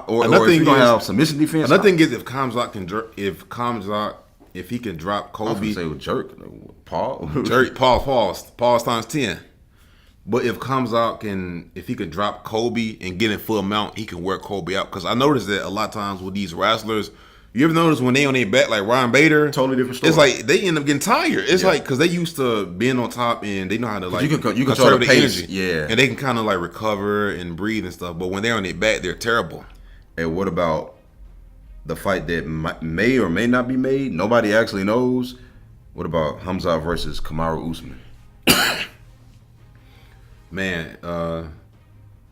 or if you don't have submission defense. Another thing is if Khamzat can drop Kobe. I was gonna say jerk, pause times 10. But if Khamzat if he can drop Kobe and get in full mount, he can work Kobe out. Because I noticed that a lot of times with these wrestlers, you ever notice when they on their back, like Ryan Bader, totally different story. It's like they end up getting tired. It's like because they used to being on top and they know how to like you control the pace, energy. Yeah, and they can kind of like recover and breathe and stuff. But when they're on their back, they're terrible. And what about the fight that may or may not be made? Nobody actually knows. What about Khamzat versus Kamaru Usman? Man, I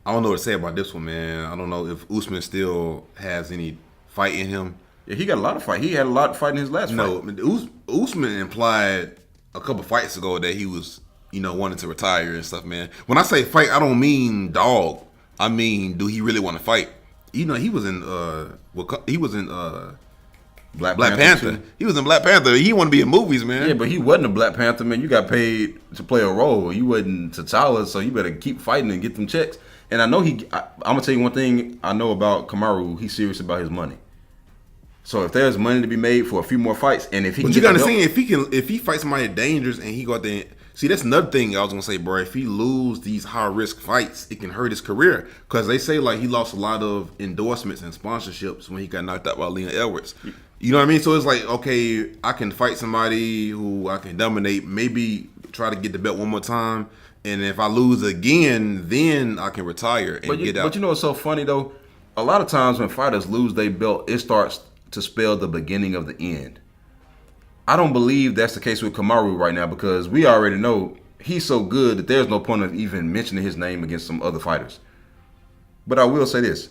don't know what to say about this one, man. I don't know if Usman still has any fight in him. Yeah, he got a lot of fight. He had a lot of fight in his last No, fight. Usman implied a couple fights ago that he was, wanting to retire and stuff, man. When I say fight, I don't mean dog. I mean, do he really want to fight? He was in Black Panther. Too. He was in Black Panther. He want to be in movies, man. Yeah, but he wasn't a Black Panther, man. You got paid to play a role. You wasn't T'Challa, so you better keep fighting and get them checks. And I know I'm gonna tell you one thing I know about Kamaru. He's serious about his money. So if there's money to be made for a few more fights, and if he, but you gotta see if he fights somebody dangerous and he go out there. See, that's another thing I was gonna say, bro. If he lose these high risk fights, it can hurt his career because they say like he lost a lot of endorsements and sponsorships when he got knocked out by Leon Edwards. You know what I mean? So it's like, okay, I can fight somebody who I can dominate, maybe try to get the belt one more time, and if I lose again, then I can retire and get out. But you know what's so funny though? A lot of times when fighters lose their belt, it starts to spell the beginning of the end. I don't believe that's the case with Kamaru right now because we already know he's so good that there's no point of even mentioning his name against some other fighters. But I will say this.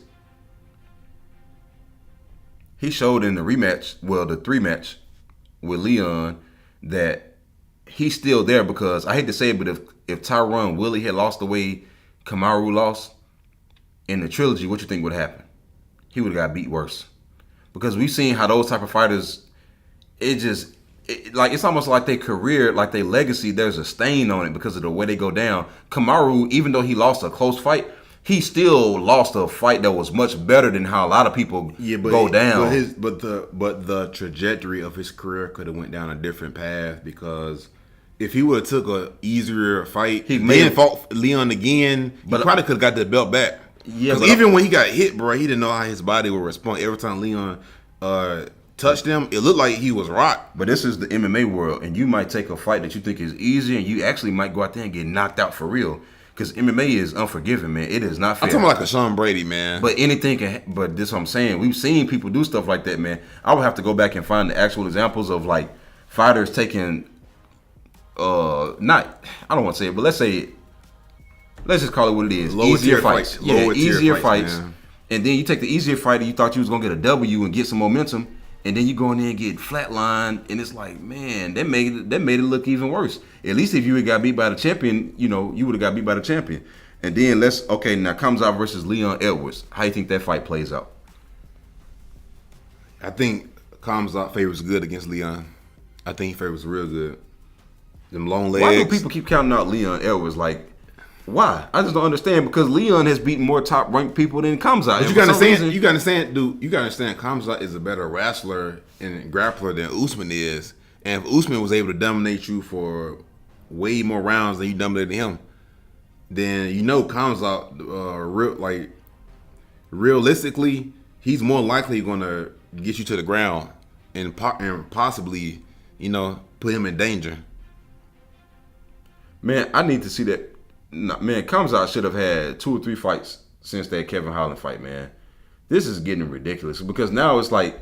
He showed in the rematch, the 3-match with Leon, that he's still there because I hate to say it, but if Tyron Willie had lost the way Kamaru lost in the trilogy, what you think would happen? He would have got beat worse. Because we've seen how those type of fighters, it's almost like their career, like their legacy, there's a stain on it because of the way they go down. Kamaru, even though he lost a close fight, he still lost a fight that was much better than how a lot of people go down. But the trajectory of his career could have went down a different path because if he would have took a easier fight, then fought Leon again, he probably could have got the belt back. Yeah, because even when he got hit, bro, he didn't know how his body would respond. Every time Leon touched him, it looked like he was rocked. But this is the MMA world, and you might take a fight that you think is easy, and you actually might go out there and get knocked out for real. Because MMA is unforgiving, man. It is not fair. I'm talking like a Sean Brady, man. But anything can. But this is what I'm saying. We've seen people do stuff like that, man. I would have to go back and find the actual examples of like fighters taking. I don't want to say it, but let's just call it what it is. Easier fights. Easier fights. And then you take the easier fight and you thought you was gonna get a W and get some momentum, and then you go in there and get flatlined, and it's like, man, that made it look even worse. At least if you would got beat by the champion, you would have got beat by the champion. And then now Khamzat versus Leon Edwards. How you think that fight plays out? I think Khamzat favors good against Leon. I think he favors real good. Them long legs. Why do people keep counting out Leon Edwards? Like, why? I just don't understand because Leon has beaten more top ranked people than Khamzat. But you gotta understand, dude. You gotta understand, Khamzat is a better wrestler and grappler than Usman is. And if Usman was able to dominate you for way more rounds than you dominated him, then Khamzat, realistically, he's more likely gonna get you to the ground and possibly, put him in danger. Man, I need to see that. Man, Khamzat should have had 2 or 3 fights since that Kevin Holland fight, man. This is getting ridiculous because now it's like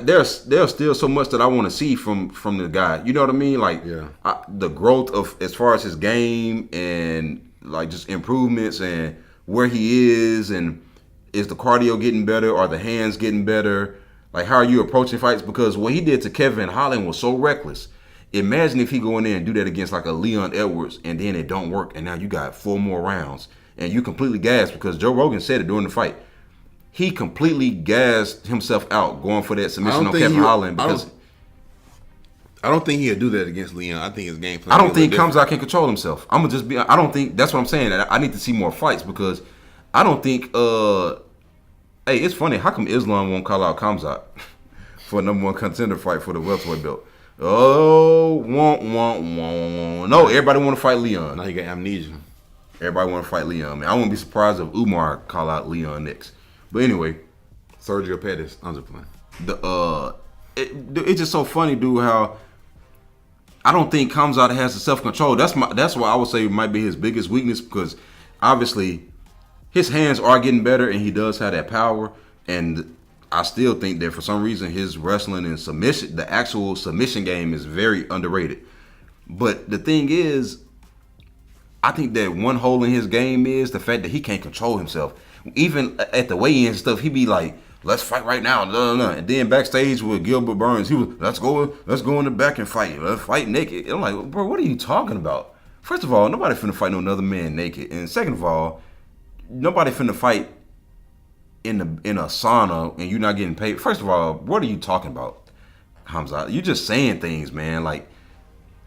there's still so much that I want to see from the guy. You know what I mean? Like the growth of as far as his game and like just improvements and where he is and is the cardio getting better? Are the hands getting better? Like how are you approaching fights? Because what he did to Kevin Holland was so reckless. Imagine if he go in there and do that against like a Leon Edwards and then it don't work and now you got 4 more rounds and you completely gassed because Joe Rogan said it during the fight. He completely gassed himself out going for that submission on Kevin Holland because I don't think he'll do that against Leon. I think his game plan. I don't think Khamzat can control himself. I don't think that's what I'm saying. I need to see more fights because I don't think hey, it's funny, how come Islam won't call out Khamzat for a number 1 contender fight for the welterweight belt? Oh, no, everybody want to fight Leon. Now you got amnesia. Everybody want to fight Leon, man. I wouldn't be surprised if Umar call out Leon next. But anyway, Sergio Pettis, I'm just playing. It's just so funny, dude. How I don't think Khamzat has the self-control. That's why I would say it might be his biggest weakness because obviously his hands are getting better and he does have that power. And I still think that for some reason his wrestling and submission, the actual submission game is very underrated. But the thing is, I think that one hole in his game is the fact that he can't control himself. Even at the weigh-in stuff, he be like let's fight right now. Blah, blah, blah. And then backstage with Gilbert Burns, he was, let's go in the back and fight. Let's fight naked. I'm like, bro, what are you talking about? First of all, nobody finna fight no another man naked. And second of all, nobody finna fight in a sauna and you're not getting paid. First of all, what are you talking about, Khamzat? You just saying things, man. Like,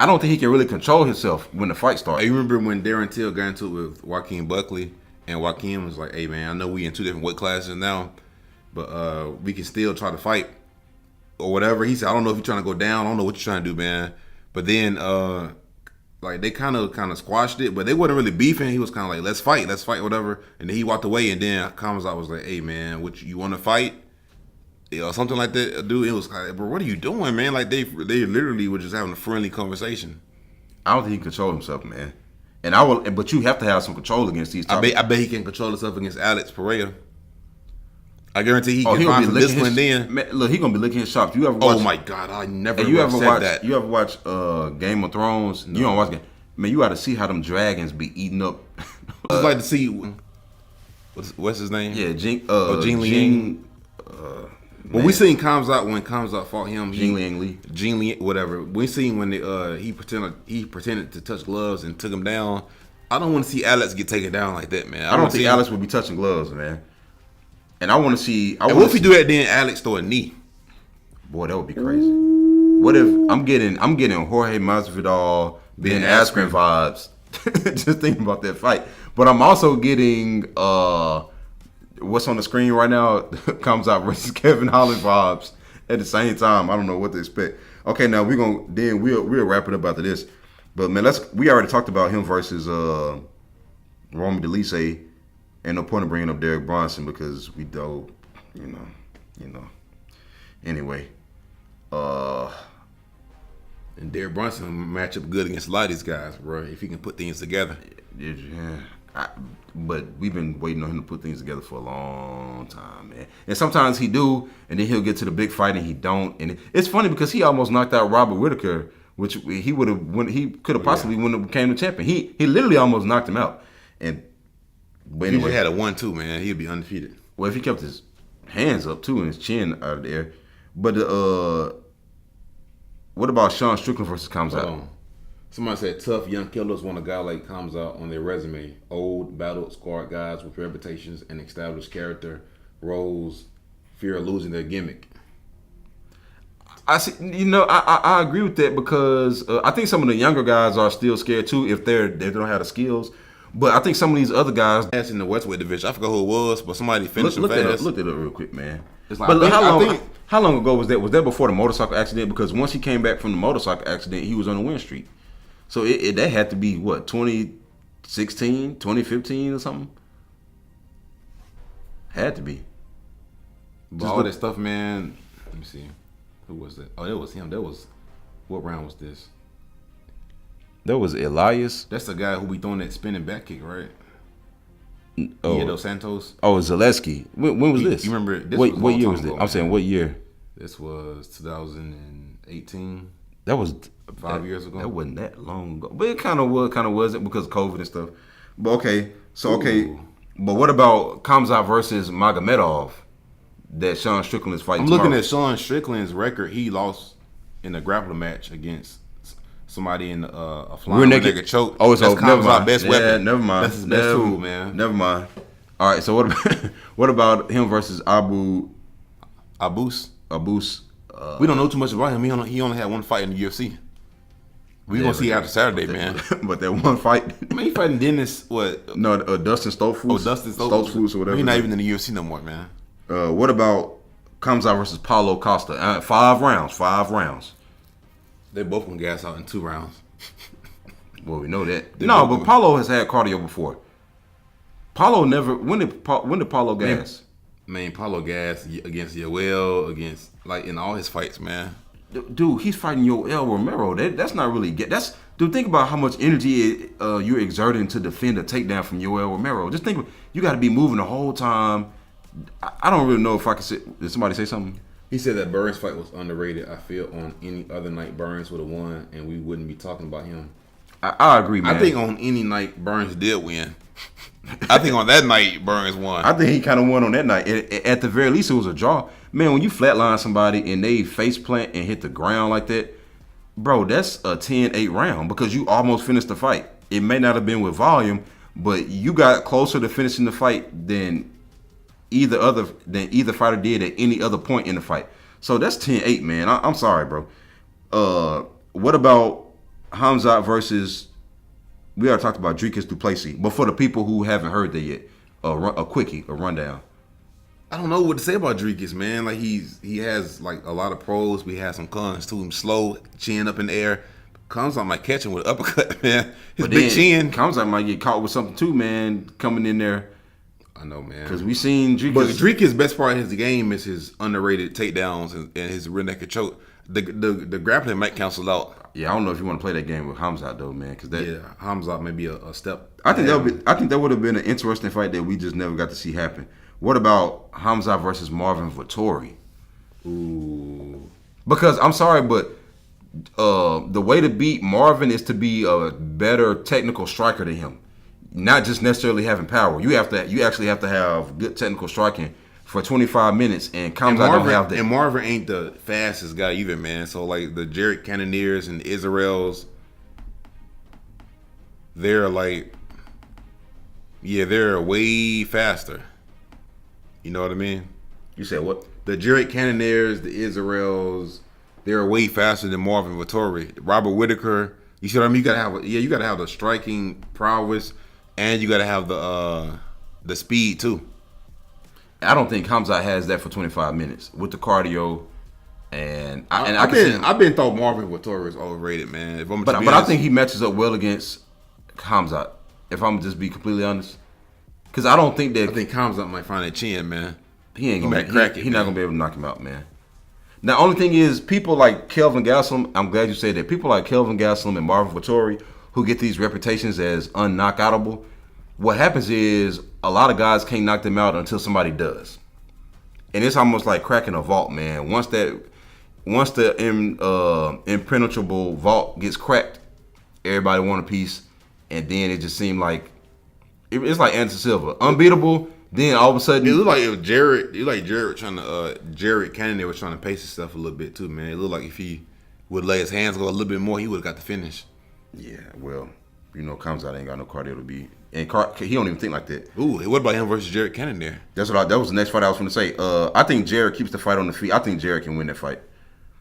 I don't think he can really control himself when the fight starts. You remember when Darren Till got into it with Joaquin Buckley, and Joaquin was like, "Hey man, I know we in 2 different weight classes now, but we can still try to fight or whatever." He said, "I don't know if you're trying to go down. I don't know what you're trying to do, man." But then like they kind of squashed it, but they wasn't really beefing. He was kind of like, let's fight, whatever." And then he walked away, and then Khamzat was like, "Hey man, what you want to fight?" Or something like that, dude. It was like, bro, what are you doing, man? Like they literally were just having a friendly conversation. I don't think he can control himself, man. But you have to have some control against these. I bet he can control himself against Alex Pereira. I guarantee he can find some discipline then. Man, look, he gonna be licking his chops. You ever watch? Oh my God, I never said that. You ever watch Game of Thrones? No. You don't watch Game. Man, you got to see how them dragons be eating up. I'd like to see what's his name? Yeah, Jing Liang. Well, we seen Khamzat when Khamzat fought him. Jing Liang Lee. Jing Liang, whatever. We seen when he pretended to touch gloves and took him down. I don't want to see Alex get taken down like that, man. I don't think Alex would be touching gloves, man. And I want to see. And what if he do that? Then Alex throw a knee. Boy, that would be crazy. What if I'm getting Jorge Masvidal, Ben Askren vibes? Just thinking about that fight. But I'm also getting what's on the screen right now comes out versus Kevin Holland vibes at the same time. I don't know what to expect. Okay, now we'll wrap it up after this. But man, we already talked about him versus Romy Delise. Ain't no point in bringing up Derek Bronson because we don't, you know. Anyway, and Derek Brunson match up good against a lot of these guys, bro. If he can put things together. Yeah. But we've been waiting on him to put things together for a long time, man. And sometimes he do, and then he'll get to the big fight and he don't. And it's funny because he almost knocked out Robert Whitaker, which he would have when he could have possibly when became the champion. He literally almost knocked him out. But anyway, he had a 1-2, man. He'd be undefeated. Well, if he kept his hands up too and his chin out of there. But what about Sean Strickland versus Khamzat? Somebody said tough young killers want a guy like Khamzat on their resume. Old, battled, scarred guys with reputations and established character, roles, fear of losing their gimmick. I see. I agree with that because I think some of the younger guys are still scared too if they don't have the skills. But I think some of these other guys that's in the Westweight division. I forgot who it was, but somebody finished him fast. Look it up real quick, man. It's like, but how long ago was that? Was that before the motorcycle accident? Because once he came back from the motorcycle accident, he was on a win streak. So that had to be what, 2016, 2015 or something? Had to be. But all that stuff, man. Let me see. Who was that? Oh, that was him. What round was this? That was Elias. That's the guy who be throwing that spinning back kick, right? Oh, Dos Santos. Oh, Zaleski. When was this? You remember? This what year was this? I'm saying what year? This was 2018. That was 5 years ago. That wasn't that long ago, but it kind of wasn't because of COVID and stuff. But okay. But what about Khamzat versus Magomedov? That Sean Strickland is fighting. I'm looking at Sean Strickland's record. He lost in a grappling match against somebody in a flying nigga choke. Oh, it's that's Khamzat's best weapon. Yeah, never mind. That's his best tool, man. Never mind. All right. So what about him versus Abus? We don't know too much about him. He only had one fight in the UFC. We're going to see after Saturday, man. But that one fight. I mean, he fighting Dennis, what? No, Dustin Stoltzfus. Oh, Dustin Stoltzfus or whatever. He's not even in the UFC no more, man. What about Khamzat versus Paulo Costa? 5 rounds. They both going to gas out in 2 rounds. Well, we know that. But Paulo has had cardio before. Paulo never. When did Paulo gas? Man, Paulo gas against Yoel, against in all his fights, man. Dude, he's fighting Yoel Romero. That's not really dude, think about how much energy you're exerting to defend a takedown from Yoel Romero. Just think, you got to be moving the whole time. I don't really know if I can say. Did somebody say something? He said that Burns' fight was underrated. I feel on any other night Burns would have won, and we wouldn't be talking about him. I agree, man. I think on any night Burns did win. I think on that night, Burns won. I think he kind of won on that night. At the very least, it was a draw. Man, when you flatline somebody and they face plant and hit the ground like that, bro, that's a 10-8 round because you almost finished the fight. It may not have been with volume, but you got closer to finishing the fight than either fighter did at any other point in the fight. So that's 10-8, man. I'm sorry, bro. What about Khamzat versus? We already talked about Dricus Duplessis, but for the people who haven't heard that yet, a quickie, a rundown. I don't know what to say about Dricus, man. Like he has like a lot of pros. We have some cons to him. Slow, chin up in the air. Khamzat might catch him with an uppercut, man. His But big chin. Khamzat might get caught with something too, man. Coming in there. I know, man. Because we seen Dricus. But Dricus' best part of his game is his underrated takedowns and his rear naked choke. The grappling might cancel out. Yeah, I don't know if you want to play that game with Khamzat though, man. Because Khamzat may be a step. I think that would have been an interesting fight that we just never got to see happen. What about Khamzat versus Marvin Vettori? Ooh. Because I'm sorry, but the way to beat Marvin is to be a better technical striker than him, not just necessarily having power. You actually have to have good technical striking for 25 minutes, and Khamzat don't have that. And Marvin ain't the fastest guy either, man. So like the Jarrett Cannoniers and the Israels, they're way faster. You know what I mean? You said what? The Jarrett Cannoniers, the Israels, they're way faster than Marvin Vettori. Robert Whitaker, you see what I mean? You gotta have the striking prowess, and you gotta have the speed too. I don't think Khamzat has that for 25 minutes with the cardio, I've been thought Marvin Vettori is overrated, man. But I think he matches up well against Khamzat. If I'm just be completely honest, because I think Khamzat might find that chin, man. He not gonna be able to knock him out, man. Now, the only thing is, people like Kelvin Gastelum, I'm glad you said that. People like Kelvin Gastelum and Marvin Vettori, who get these reputations as unknockoutable, what happens is a lot of guys can't knock them out until somebody does. And it's almost like cracking a vault, man. Once the impenetrable vault gets cracked, everybody want a piece, and then it just seemed like it's like Anderson Silva, unbeatable. Then all of a sudden, it looked like if Jarrett Cannonier was trying to pace himself a little bit too, man. It looked like if he would let his hands go a little bit more, he would have got the finish. Yeah, well, Khamzat ain't got no cardio to beat, and he don't even think like that. Ooh, what about him versus Jarrett Cannonier? That was the next fight I was going to say. I think Jarrett keeps the fight on the feet. I think Jarrett can win that fight.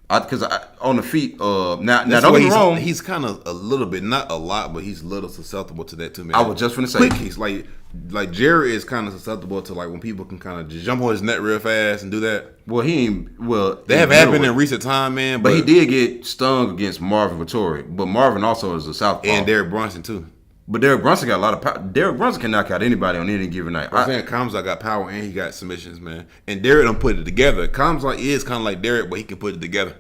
Because on the feet, now don't get me wrong. He's kind of a little bit, not a lot, but he's a little susceptible to that too, man. I was just going to say. He's like Jarrett is kind of susceptible to like when people can kind of just jump on his neck real fast and do that. Well, they have happened in recent time, man. But he did get stung against Marvin Vettori. But Marvin also is a southpaw. And Derek Brunson too. But Derek Brunson got a lot of power. Derek Brunson can knock out anybody on any given night. I'm saying Khamzat got power and he got submissions, man. And Derek don't put it together. Khamzat is kind of like Derek, but he can put it together.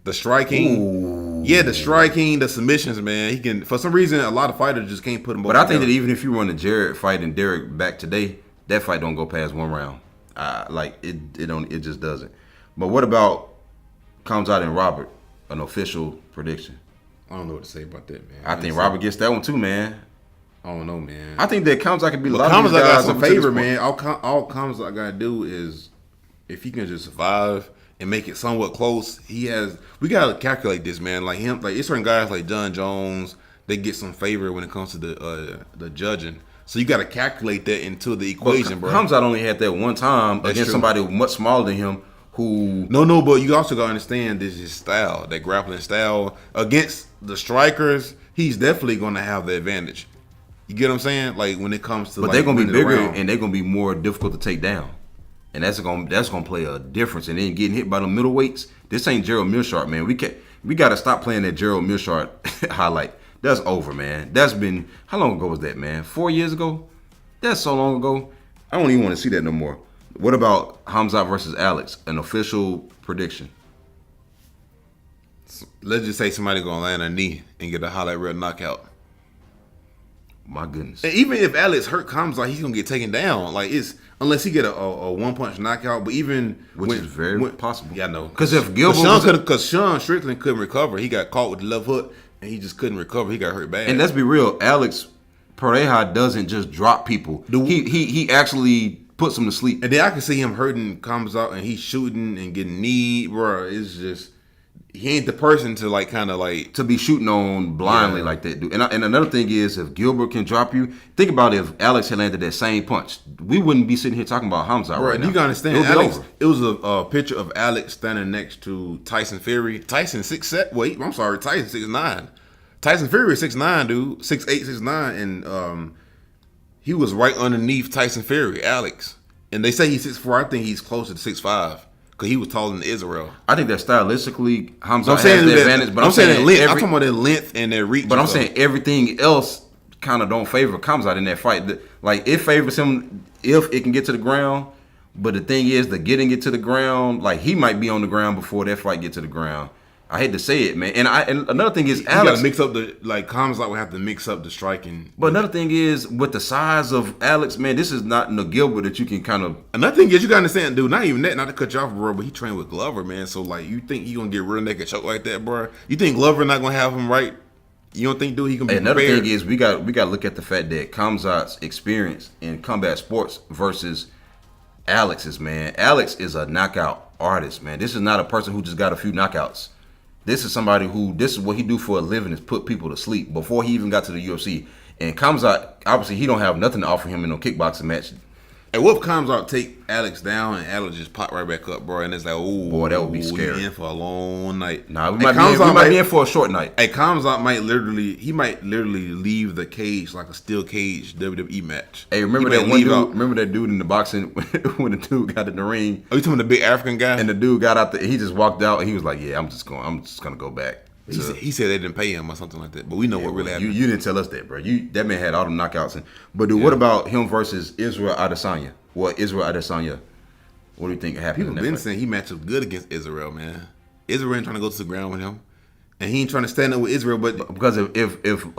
The striking, the striking, the submissions, man. He can. For some reason, a lot of fighters just can't put them both. But I think that even if you run a Jarrett fight and Derek back today, that fight don't go past one round. It just doesn't. But what about Khamzat and Robert? An official prediction. I don't know what to say about that, man. I think Robert gets that one too, man. I don't know, man. I think that Khamzat could be a lot of these guys. Got some favor, man. All Khamzat gotta do is if he can just survive and make it somewhat close. We gotta calculate this, man. Like him, like it's certain guys like John Jones, they get some favor when it comes to the judging. So you gotta calculate that into the equation, bro. Khamzat only had that one time against somebody much smaller than him. No, but you also gotta understand this is style, that grappling style against the strikers. He's definitely gonna have the advantage. You get what I'm saying? Like when it comes to, but they're gonna be bigger and they're gonna be more difficult to take down. And that's gonna play a difference. And then getting hit by the middleweights. This ain't Gerald Meerschaert, man. We gotta stop playing that Gerald Meerschaert highlight. That's over, man. That's been, how long ago was that, man? 4 years ago? That's so long ago. I don't even want to see that no more. What about Khamzat versus Alex? An official prediction. Let's just say somebody gonna land a knee and get a highlight reel knockout. My goodness. And even if Alex hurt Khamzat, he's gonna get taken down. Like unless he get a one punch knockout. But even is very possible. Yeah, I know. Because if Gilbert, because Sean Strickland couldn't recover, he got caught with the left hook and he just couldn't recover. He got hurt bad. And let's be real, Alex Pereira doesn't just drop people. He actually puts them to sleep. And then I can see him hurting Khamzat, and he's shooting and getting knee, bro. It's just he ain't the person to like kind of like to be shooting on blindly like that, dude. And another thing is, if Gilbert can drop you, think about if Alex had landed that same punch, we wouldn't be sitting here talking about Khamzat right now. You gotta understand, Alex. It was a picture of Alex standing next to Tyson Fury. Tyson 6'7". Wait, I'm sorry, Tyson 6'9". Tyson Fury is 6'9", dude, 6'8", 6'9", and he was right underneath Tyson Fury, Alex. And they say he's 6'4". I think he's closer to 6'5". Because he was taller than Israel. I think that stylistically, Khamzat has the advantage. But I'm saying length. I'm talking about their length and their reach. But I'm saying everything else kind of don't favor Khamzat in that fight. Like, it favors him if it can get to the ground. But the thing is, the getting it to the ground, like, he might be on the ground before that fight get to the ground. I hate to say it, man. And another thing is, Alex gotta mix up Khamzat would have to mix up the striking. But another thing is, with the size of Alex, man, this is not no Gilbert that you can kind of. Another thing is, you gotta understand, dude. Not even that, not to cut you off, bro. But he trained with Glover, man. So like, you think he gonna get real naked choke like that, bro? You think Glover not gonna have him right? You don't think, dude, he can be Another prepared? thing is, we got to look at the fact that Khamzat's experience in combat sports versus Alex's, man. Alex is a knockout artist, man. This is not a person who just got a few knockouts. This is somebody who, this is what he do for a living, is put people to sleep before he even got to the UFC. And Khamzat, obviously, he don't have nothing to offer him in no kickboxing match. And what if Khamzat take Alex down and Alex just pop right back up, bro? And it's like, oh, boy, that would be scary. We in for a long night. Nah, we might be in for a short night. Hey, Khamzat might literally leave the cage like a steel cage WWE match. Hey, remember that one dude? Remember that dude in the boxing when the dude got in the ring? Oh, you talking about the big African guy? And the dude got out there. He just walked out and he was like, "Yeah, I'm just gonna go back." He said they didn't pay him or something like that. But we know what really happened. You didn't tell us that, bro. That man had all them knockouts. But dude, what about him versus Israel Adesanya? What do you think happened? People been saying he matched up good against Israel, man. Israel ain't trying to go to the ground with him, and he ain't trying to stand up with Israel. But because if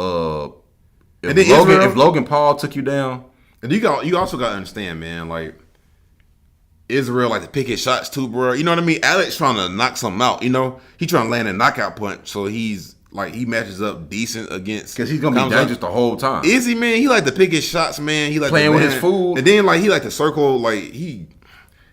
Logan Paul took you down, and you also got to understand, man, like Israel like to pick his shots too, bro. You know what I mean? Alex trying to knock something out. You know, he trying to land a knockout punch, so he's like he matches up decent against because he's gonna be dangerous the whole time. Is he, man? He like to pick his shots, man. He like playing with his food, and then like he like to circle, like he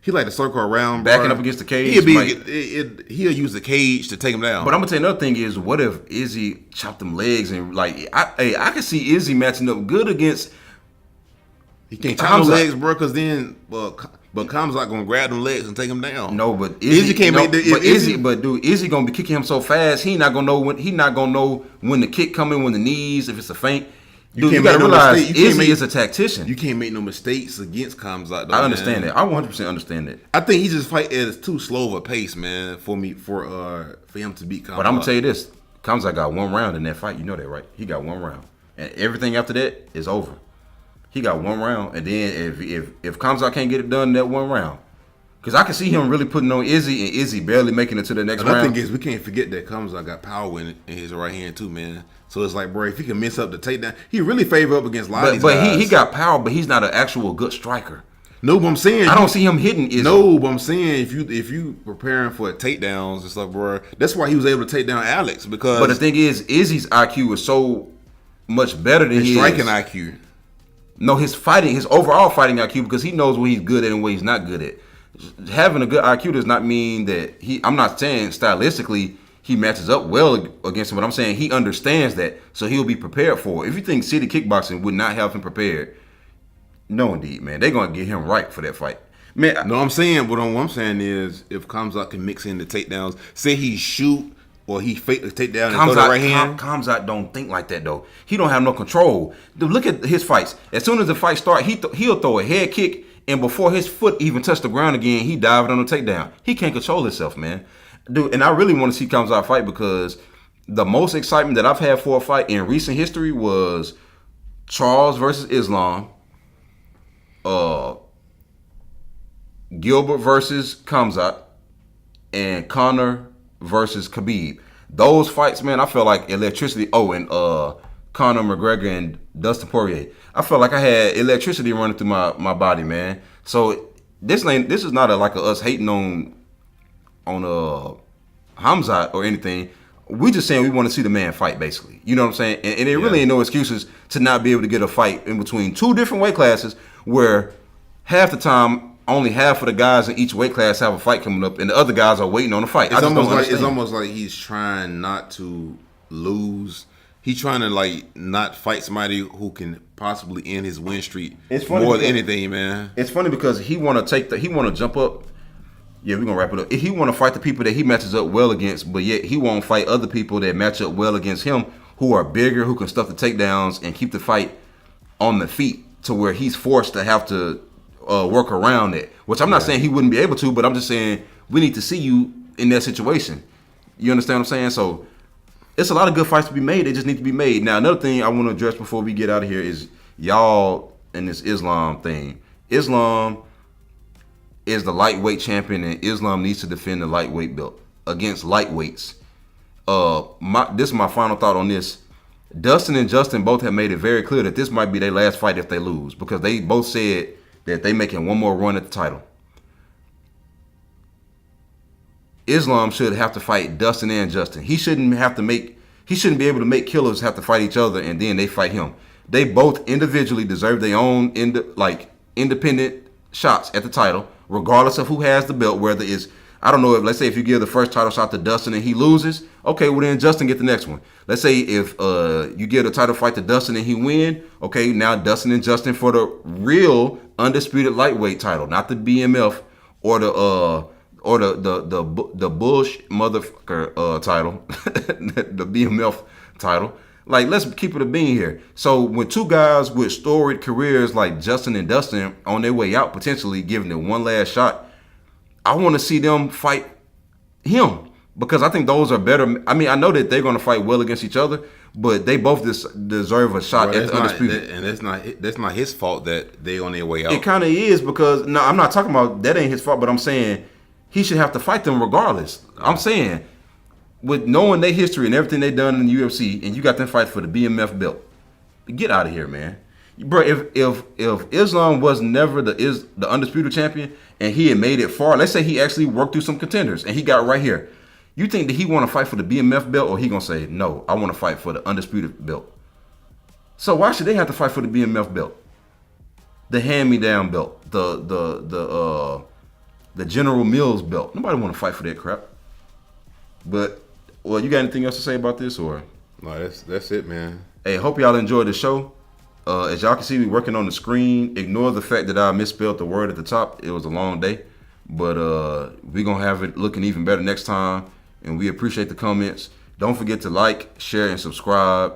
like to circle around, backing bro. up against the cage. He'll use the cage to take him down. But I'm gonna tell you another thing is, what if Izzy chopped them legs and like I can see Izzy matching up good against. He can't chop the legs, bro, because then but Khamzat gonna grab them legs and take him down. No, but Izzy can't make the. But dude, Izzy gonna be kicking him so fast. He not gonna know when the kick coming, when the knees, if it's a feint. Dude, you gotta realize Izzy is a tactician. You can't make no mistakes against Khamzat. I understand that. I 100% understand that. I think he just fight at too slow of a pace, man, for him to beat Khamzat. But I'm gonna tell you this: Khamzat got one round in that fight. You know that, right? He got one round, and everything after that is over. He got one round, and then if Khamzat can't get it done in that one round, because I can see him really putting on Izzy and Izzy barely making it to the next round. Another thing is we can't forget that Khamzat got power in his right hand too, man. So it's like, bro, if he can mess up the takedown, he really favor up against a lot of these guys. But he got power, but he's not an actual good striker. No, but I'm saying I don't see him hitting Izzy. No, but I'm saying if you preparing for takedowns and stuff, bro, that's why he was able to take down Alex because. But the thing is, Izzy's IQ is so much better than his striking IQ. No, his overall fighting IQ, because he knows what he's good at and what he's not good at. Having a good IQ does not mean that I'm not saying stylistically he matches up well against him, but I'm saying he understands that, so he'll be prepared for it. If you think City Kickboxing would not have him prepared, no, indeed, man, they're gonna get him right for that fight. Man, no, I'm saying what I'm saying is if Khamzat can mix in the takedowns, say he shoot. Or he fake the takedown and throw the right hand. Khamzat don't think like that though. He don't have no control. Dude, look at his fights. As soon as the fight starts, he'll throw a head kick, and before his foot even touched the ground again, he dived on the takedown. He can't control himself, man. Dude, and I really want to see Khamzat fight because the most excitement that I've had for a fight in recent history was Charles versus Islam, Gilbert versus Khamzat, and Conor versus Khabib. Those fights, man, I felt like electricity. Oh, and Conor McGregor and Dustin Poirier. I felt like I had electricity running through my body, man. So this is not like us hating on Khamzat or anything. we just saying we want to see the man fight, basically. You know what I'm saying? And there really ain't no excuses to not be able to get a fight in between two different weight classes where half the time only half of the guys in each weight class have a fight coming up and the other guys are waiting on the fight. It's almost like he's trying not to lose. He's trying to like not fight somebody who can possibly end his win streak more than anything, man. It's funny because he want to jump up. Yeah, we're gonna wrap it up. He want to fight the people that he matches up well against, but yet he won't fight other people that match up well against him, who are bigger, who can stuff the takedowns and keep the fight on the feet, to where he's forced to have to work around it. Which I'm not saying he wouldn't be able to, but I'm just saying we need to see you in that situation. You understand what I'm saying? So it's a lot of good fights to be made. They just need to be made. Now, another thing I want to address before we get out of here is y'all in this Islam thing. Islam is the lightweight champion, and Islam needs to defend the lightweight belt against lightweights. This is my final thought on this. Dustin and Justin both have made it very clear that this might be their last fight if they lose, because they both said that they making one more run at the title. Islam should have to fight Dustin and Justin. He shouldn't be able to make killers have to fight each other and then they fight him. They both individually deserve their own independent shots at the title, regardless of who has the belt. Whether it's, I don't know, if let's say if you give the first title shot to Dustin and he loses, okay, well then Justin get the next one. Let's say if you give the title fight to Dustin and he win, okay, now Dustin and Justin for the real undisputed lightweight title, not the BMF or the Bush motherfucker title, the BMF title. Like, let's keep it a bean here. So when two guys with storied careers like Justin and Dustin on their way out, potentially giving them one last shot, I want to see them fight him, because I think those are better. I mean, I know that they're going to fight well against each other, but they both deserve a shot at the undisputed. And that's not his fault that they on their way out. It kind of is, because no, I'm not talking about that ain't his fault, but I'm saying he should have to fight them regardless. I'm saying, with knowing their history and everything they done in the UFC, and you got them fight for the BMF belt, get out of here, man. Bro, if Islam was never the undisputed champion and he had made it far, let's say he actually worked through some contenders and he got right here, you think that he want to fight for the BMF belt, or he gonna say, no, I want to fight for the undisputed belt? So why should they have to fight for the BMF belt, the hand-me-down belt, the General Mills belt? Nobody want to fight for that crap. But, well, you got anything else to say about this, or? No, that's it, man. Hey, hope y'all enjoyed the show. As y'all can see, we working on the screen. Ignore the fact that I misspelled the word at the top. It was a long day. But we're going to have it looking even better next time. And we appreciate the comments. Don't forget to like, share, and subscribe.